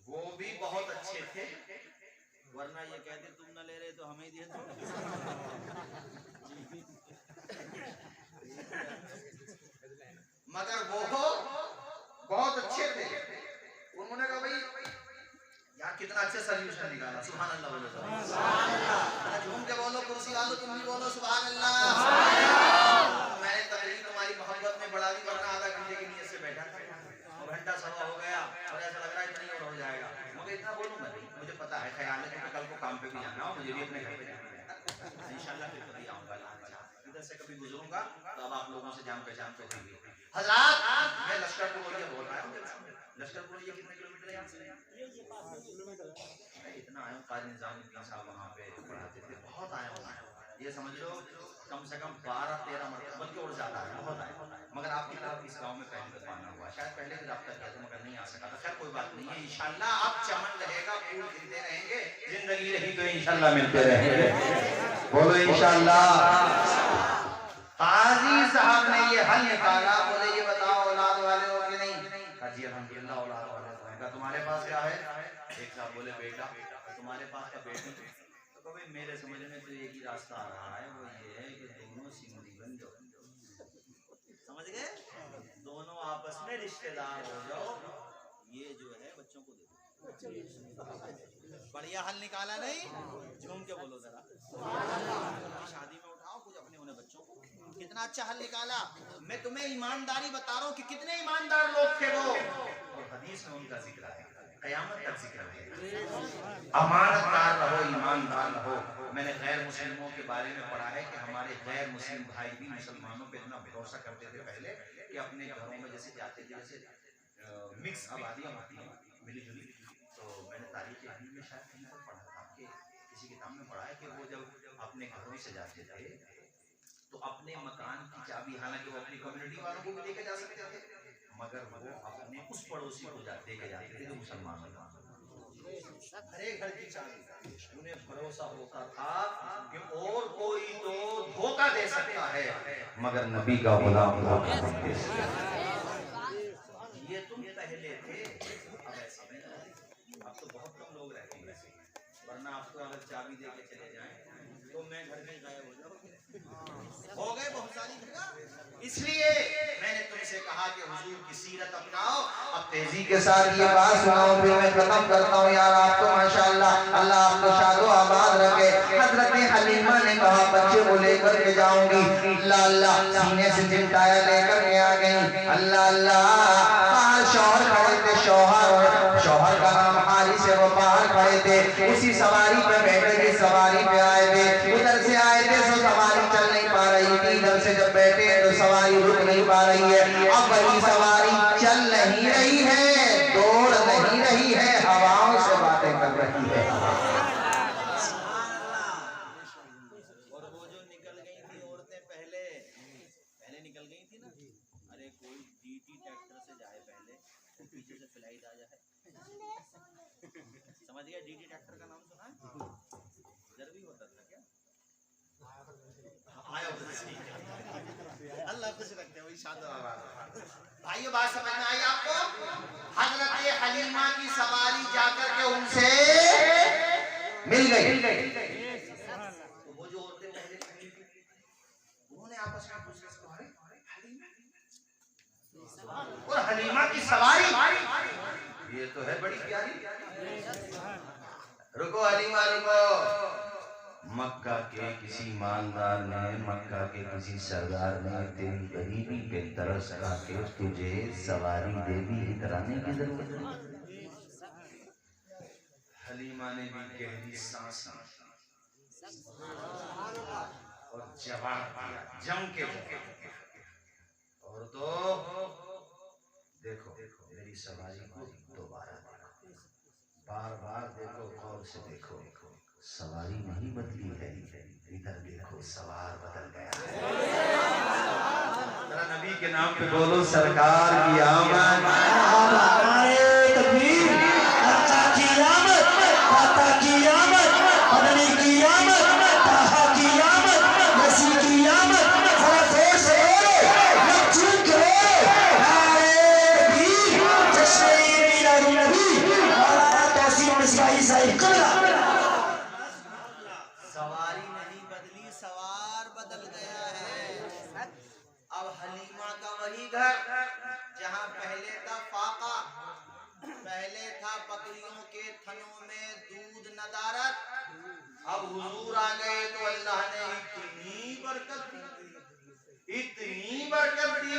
वो भी बहुत अच्छे थे, वरना ये कहते तुम ना ले रहे तो हमें दिए दो। मगर वो बहुत अच्छे थे, उन्होंने कहा भाई यार कितना अच्छा सॉल्यूशन निकाला, सुभान अल्लाह बोलो, झूम के बोलो, कुर्सी वालों तुम भी बोलो सुभान अल्लाह। मैंने तकरीर तुम्हारी मोहब्बत में बढ़ा दी, वरना आधा घंटे की नीयत से बैठा था, घंटा सवा हो गया और ऐसा लग रहा है इतना और हो जाएगा, मगर इतना बोलूंगा नहीं, मुझे पता है ख्याल है कि कल को काम पे भी जाना हो, मुझे भी अपने घर पे जाना है, इंशाल्लाह फिर कभी आऊंगा, इधर से कभी गुजरूंगा तो अब आप लोगों से जान पहचान तो हुई। हजरात, मैं लश्करपुर बोल रहा हूँ, लश्करपुर ये कितने किलोमीटर है यहाँ से? इतना आया हूँ, काजी निजामुद्दीन साहब वहाँ पे पढ़ाते थे, बहुत आया हूँ, ये समझ लो कम से कम 12-13 मरतबा, बल्कि और ज्यादा है, बहुत आया, मगर आपकी तरफ इस गाँव में पहली दफा आना हुआ, शायद पहले भी रब्ता किया था मगर नहीं आ सका था, खैर कोई बात नहीं है, इंशाल्लाह अब चमन रहेगा, फूल खिलते रहेंगे, जिंदगी रही तो इंशाल्लाह मिलते रहेंगे, बोलो इंशाल्लाह। काजी साहब ने ये हल निकाला, बोले ये बताओ औलाद वाले हो कि नहीं? जी अल्हम्दुलिल्लाह औलाद वाले हो। तुम्हारे पास क्या है? एक साहब बोले बेटा, तुम्हारे पास का बेटी तो भाई मेरे समझ में तो एक ही रास्ता आ रहा है, वो ये है कि दोनों सिमरी बन जाओ, समझ गए, दोनों आपस में रिश्तेदार हो जाओ, ये जो है बच्चों को दे दो। बढ़िया हल निकाला नहीं? झूम के बोलो जरा। शादी में उठाओ कुछ अपने उन्हें बच्चों को, कितना अच्छा हल निकाला। मैं तुम्हें ईमानदारी बता रहा हूँ कि कितने ईमानदार लोग थे वो, और हदीस में उनका जिक्र है, कयामत तक जिक्र है। अमानतदार रहो, ईमानदार रहो। मैंने गैर मुस्लिमों के बारे में पढ़ा है कि हमारे गैर मुस्लिम भाई भी मुसलमानों पे इतना भरोसा करते थे पहले कि अपने घरों में जैसे जाते थे, जैसे मिक्स आबादियां होती हैं मिली जुली। तो मैंने तारीख इस्लामी में शायद कहीं पर पढ़ा था कि किसी किताब में पढ़ा है कि वो जब अपने घरों से जाते थे तो अपने मकान की चाबी, हालांकि वो अपनी कम्युनिटी वालों को भी लेके जा सकते थे, मगर वो अपने उस पड़ोसी को लेके जाते थे जो मुसलमान था। हर एक घर की चाबी, उन्हें भरोसा होता था कि और कोई तो धोखा दे सकता है मगर नबी का गुलाम धोखा नहीं दे सकता। ये तुम पहले थे, अब ऐसा नहीं, अब तो बहुत कम लोग रहते हैं, वरना आप तो अगर चाबी दे के चले जाएं तो मैं घर में गायब हो जाऊं, हो गए बहुत सारी जगह। इसलिए मैंने तुमसे कहा कि हुजूर की सीरत अपनाओ। अब तेजी के साथ ये बात सुनाओ, फिर मैं खत्म करता हूँ। यार आप तो माशाअल्लाह, अल्लाह आपको शादो आबाद रखे। हजरत हलीमा ने कहा बच्चे को लेकर के जाऊंगी, अल्लाह अल्लाह सीने से चिमटाया लेकर के आ गई। अल्लाह अल्लाह बाहर शौहर खड़े थे, शौहर का नाम हारिस है, वो बाहर खड़े थे, उसी सवारी पे बैठे थे, सवारी पे आए थे, उधर से आए थे तो सवारी चल नहीं पा रही थी, इधर से जब बैठे तो सवारी रुक नहीं पा रही है। अब वही सवारी चल नहीं रही है, दौड़ नहीं रही है, हवाओं से बातें कर रही है। और वो जो निकल गई थी औरतें पहले निकल गई थी ना, अरे कोई डीटी ट्रैक्टर से जाए पहले, पीछे से फ्लाइट आ जाए, समझ गया? डीटी ट्रैक्टर का नाम सुना है? इधर भी होता था क्या? आया अल्लाह खुश रखते हैं, वही शादी भाइयों, बात समझ में आई आपको? हजरत हलीमा की सवारी जाकर के उनसे मिल गई। तो वो जो औरतें पहले खड़ी थी, उन्होंने आपस में पूछा, और हलीमा की सवारी ये तो है बड़ी प्यारी। रुको हलीमा रुको, मक्का के किसी मालदार ने, मक्का के किसी सरदार ने तेरी गरीबी पे तरस खा के तुझे सवारी देवी कराने की जरूरत है। हलीमा ने भी गहरी सांस और जवाब दिया जम के, और तो देखो मेरी सवारी को दोबारा बार बार देखो, गौर से देखो, सवारी नहीं बदली है, इधर देखो सवार बदल गया है। जरा नबी के नाम पे बोलो सरकार की आमद, तकबीर, अल्लाह की आमद, अता की आमद, अदनी की आमद, ताहा की आमद, मसीह की आमद। जरा जोर से बोलो, लब चूम के बोलो, नारे तकबीर, जश्न मीलाद नबी, मौलाना तौसीफ मिसबाही साहिब कबला। सवारी नहीं बदली, सवार बदल गया है। अब हलीमा का वही घर जहां पहले था फाका, पहले था बकरियों के थनों में दूध नदारत, अब हुजूर आ गए तो अल्लाह ने इतनी बरकत दी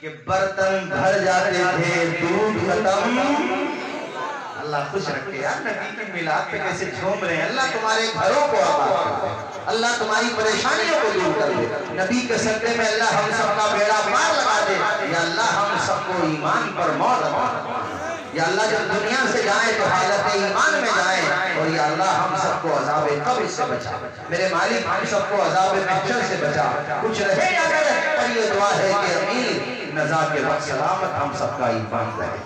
कि बर्तन भर जाते थे, दूध खत्म। अल्लाह खुश रखे यार, नबी के मिलाद पे कैसे झूम रहे हैं। अल्लाह तुम्हारे घरों को आबाद करे, अल्लाह तुम्हारी परेशानियों को दूर कर दे। नबी के सदक़े में अल्लाह हम सबका बेड़ा पार लगा दे। या अल्लाह हम सबको ईमान पर मौत अता फरमा। या अल्लाह जब दुनिया से जाए तो हालत ईमान में जाए, और या अल्लाह हम सबको अज़ाब कब्र से बचा। मेरे मालिक हम सबको अज़ाब महशर से बचा। कुछ रहे या न रहे, पर ये दुआ है कि अमीर नज़ा के वक्त सलामत हम सबका ईमान रहे।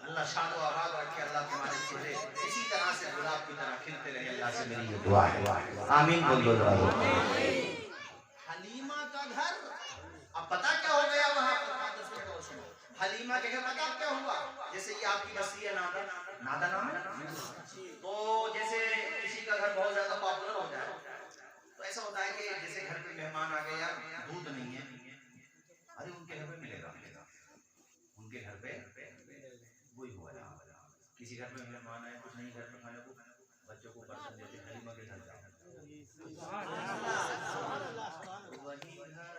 अल्लाह शादो आबाद रखे, अल्लाह तुम्हारे चेहरे इसी तरह से गुलाब की तरह खिलते रहे। अल्लाह से मेरी ये दुआ है, आमीन बोल दो जरा। हलीमा का घर, अब पता क्या हो गया वहां पर? हलीमा के घर पता क्या हुआ? जैसे ये आपकी बस्ती है नादर, नादा नाम है। तो जैसे किसी का घर बहुत ज्यादा पॉपुलर हो जाए तो ऐसा होता है कि जैसे घर पे मेहमान आ गए, यार दूध नहीं है, अरे उनके घर पे मिलेगा, उनके घर पे वही हुआ है। किसी घर में मेहमान आए, कुछ नहीं घर पे खाने को, बच्चों को बर्तन देते, हलीमा के घर जाओ, वही घर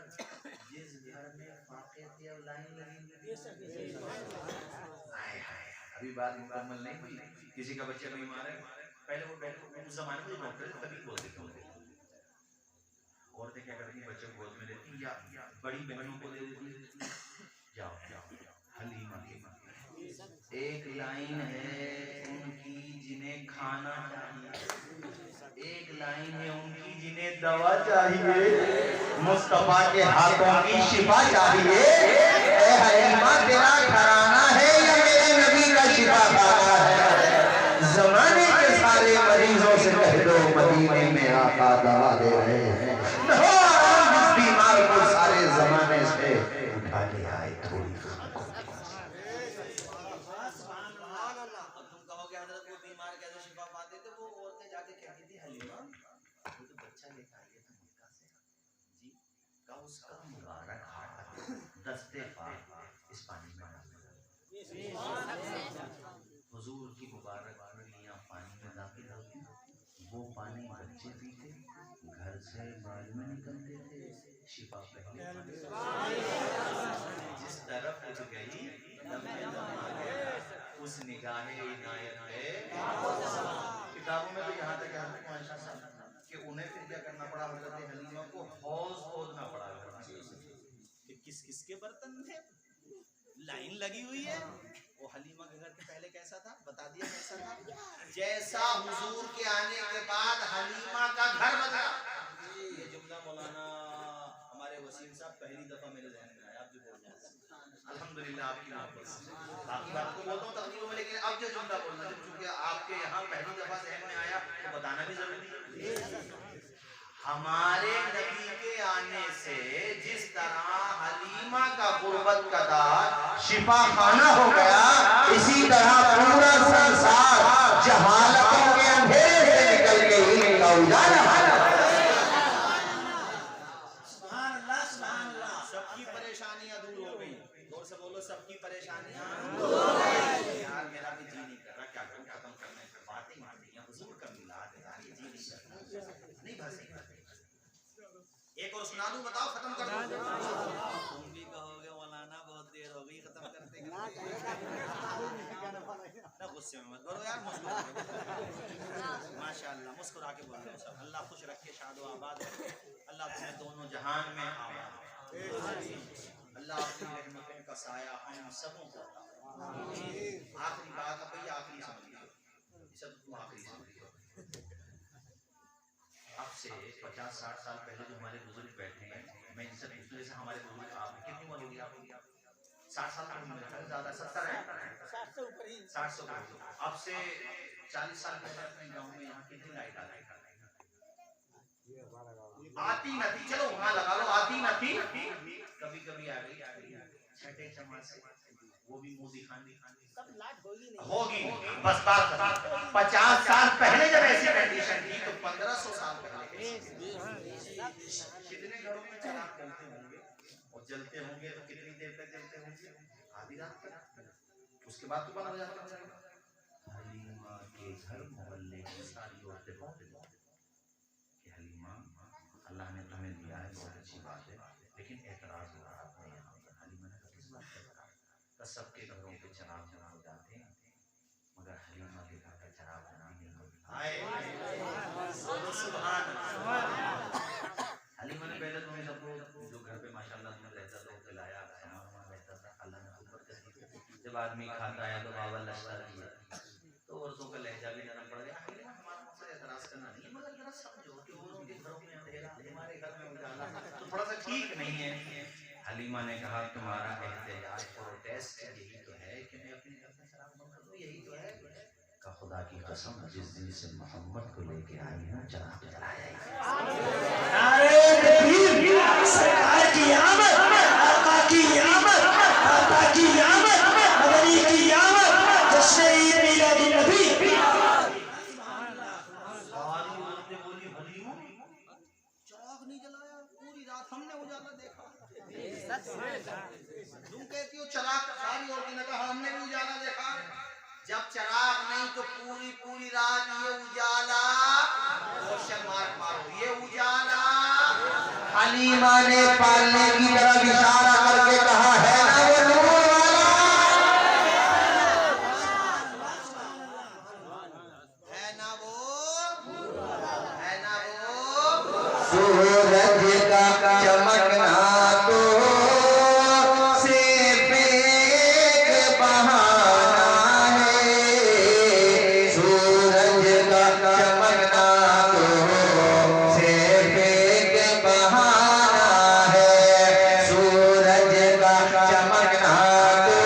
जिस घर में फाके थे और लाइन लगी, अभी बात मुकम्मल नहीं हुई। किसी का बच्चा बीमार है, पहले वो डॉक्टर, उस जमाने में डॉक्टर तभी बोलते थे, औरतें क्या करती, बच्चों को गोद में लेती या बड़ी बहनों को दे देती, जाओ जाओ हलीमा। एक लाइन है उनकी जिन्हें खाना चाहिए, एक लाइन है उनकी जिन्हें दवा चाहिए, मुस्तफा के हाथों की शिफा चाहिए। ए हलीमा तेरा घराना है या मेरे नबी का शिफा खाना है? जमाने के सारे मरीजों से कह दो मदीने में आका दवा दे रहे हैं। इस बीमार को सारे जमाने से उठा के आए थोड़ी। तुम कहोगे हजरत वो बीमार कैसे शिफा पाते थे? वो औरतें जाके कहती थी हलीमा वो तो बच्चा लेकर आई था मक्का से जी, का उसका मुबारक हाथ दस्ते पाक इस पानी में डाल दो। हुजूर की मुबारक उंगलियां पानी में दाखिल होती, वो पानी बच्चे पीते, घर से बाल में निकलते थे, शिफा पहले जिस तरफ उठ गई उस निगाहे इनायत है। किताबों में तो यहाँ तक कि उन्हें फिर क्या करना पड़ा, हज़रत हलीमा को हौज खोदना पड़ा कि किस किस के बर्तन थे, लाइन लगी हुई है। वो हलीमा के घर के पहले कैसा था, बता दिया कैसा था। जैसा हुजूर के आने के बाद हलीमा का घर बदला। ये जुमला मौलाना हमारे वसीम साहब पहली दफा मेरे ज़हन में आया, आप जो बोल रहे हैं अल्हम्दुलिल्लाह आपकी बाकी बात को बोलता हूँ तकरीरों में, लेकिन अब जो जुमला बोलना जब चूंकि आपके यहाँ पहली दफा ज़हन में आया तो बताना भी जरूरी है। हमारे नबी के आने से जिस तरह हलीमा का गुर्बत का दार शिफा खाना हो गया, इसी तरह पूरा संसार जहालतों के अंधेरे से निकल के इल्म का उजाला। सबकी परेशानियां दूर हो गई, जोर से बोलो सबकी परेशानियां। यार मेरा भी जी नहीं कर रहा, क्या करूं, खत्म करने की बातें मारती हैं, हुजूर का मिलाद है यार, ये जी नहीं कर रहा, नहीं बस एक और सुना दूं, बताओ खत्म कर दो। तुम भी कहोगे मौलाना बहुत देर हो गई खत्म करते ना, गुस्से में मत बोलो यार, मुस्कुरा के माशाअल्लाह मुस्कुरा के बोलो सब। अल्लाह खुश रखे, शाद व आबाद रखे, अल्लाह तुम्हें दोनों जहान में आबाद, अल्लाह अपनी रहमतों का साया हम सबों को अता। आखिरी बात है भैया, आखिरी समझिए, सब आखिरी समझिए। अब से 50-60 साल पहले जो हमारे बुजुर्ग बैठे हैं, मैं इनसे पूछूं जैसे हमारे बुजुर्ग, आप कितनी उम्र होगी आपकी? 60 साल की उम्र है, ज्यादा 70 है, 60 से ऊपर ही, 60 से ऊपर। अब से 40 साल पहले अपने गांव में यहाँ कितनी लाइट आती न थी, चलो वहां लगा लो, आती न थी, कभी कभी आ गई, छठे जमा से वो भी मुंह दिखाने होगी। बस बात 50 साल पहले जब ऐसी कंडीशन थी तो 1500 साल पहले कितने घरों में चिराग जलते होंगे, और जलते होंगे तो कितनी देर तक जलते होंगे? आधी रात तक, उसके बाद तो बंद हो जाता है। हलीमा के घर मोहल्ले की सारी औरतें पहुंचे कि हलीमा अल्लाह ने तुम्हें दिया है, बहुत अच्छी बात है, लेकिन एतराज हो रहा है यहाँ पर। हलीमा ने किस बात का एतराज? तो सबके घरों पे चिराग जला हो जाते हैं, मगर हलीमा के घर का चिराग जला नहीं होता। सुभान अल्लाह। हलीमा ने पहले तुम्हें सबको जो घर पे माशाल्लाह तुम्हें रहता था खिलाया, सामान रहता था, अल्लाह ने खूब बरकत दी। जब आदमी खाता है तो बाबा लश्कर किया तो औरतों का लहजा भी नरम पड़ गया। हमारा मकसद एतराज करना नहीं है, मगर जरा समझो कि वो उनके घरों में अंधेरा, हमारे घर में उजाला, तो थोड़ा सा ठीक नहीं है। हलीमा ने कहा तुम्हारा एहतजाज प्रोटेस्ट यही तो है कि मैं अपने घर में शराब बंद कर दूं, यही तो है। का खुदा की कसम जिस दिन से मोहम्मद को लेके आई हूं चराग जलाया ही। नारे तकबीर, सरकार की आमद, आका की आमद, आका की आमद, मदनी की आमद, जश्न ईद मिलादुन तुम कहती हो चराग सारी औरतें ने कहा हमने भी उजाला देखा। जब चराग नहीं तो पूरी पूरी रात ये उजाला, क्वेश्चन मार्क मारो, ये उजाला। हलीमा ने पालने की तरफ इशारा करके कहा है ना वो नूर वाला, है ना वो सूरज का चमकना तो सिर्फ एक बहाना है, सूरज का चमकना तो सिर्फ एक बहाना है, सूरज का चमकना तो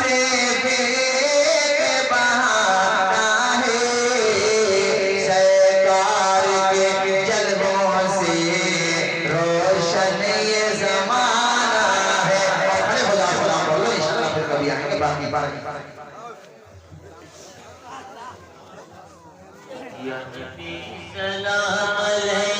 सिर्फ एक बहाना है, सरकार के जलवों से रोशन ये जमाना है। खड़े हो जाओ, खुदा बोलो इंशाल्लाह फिर कभी आएंगे बाकी बाकी सलाम अलैकुम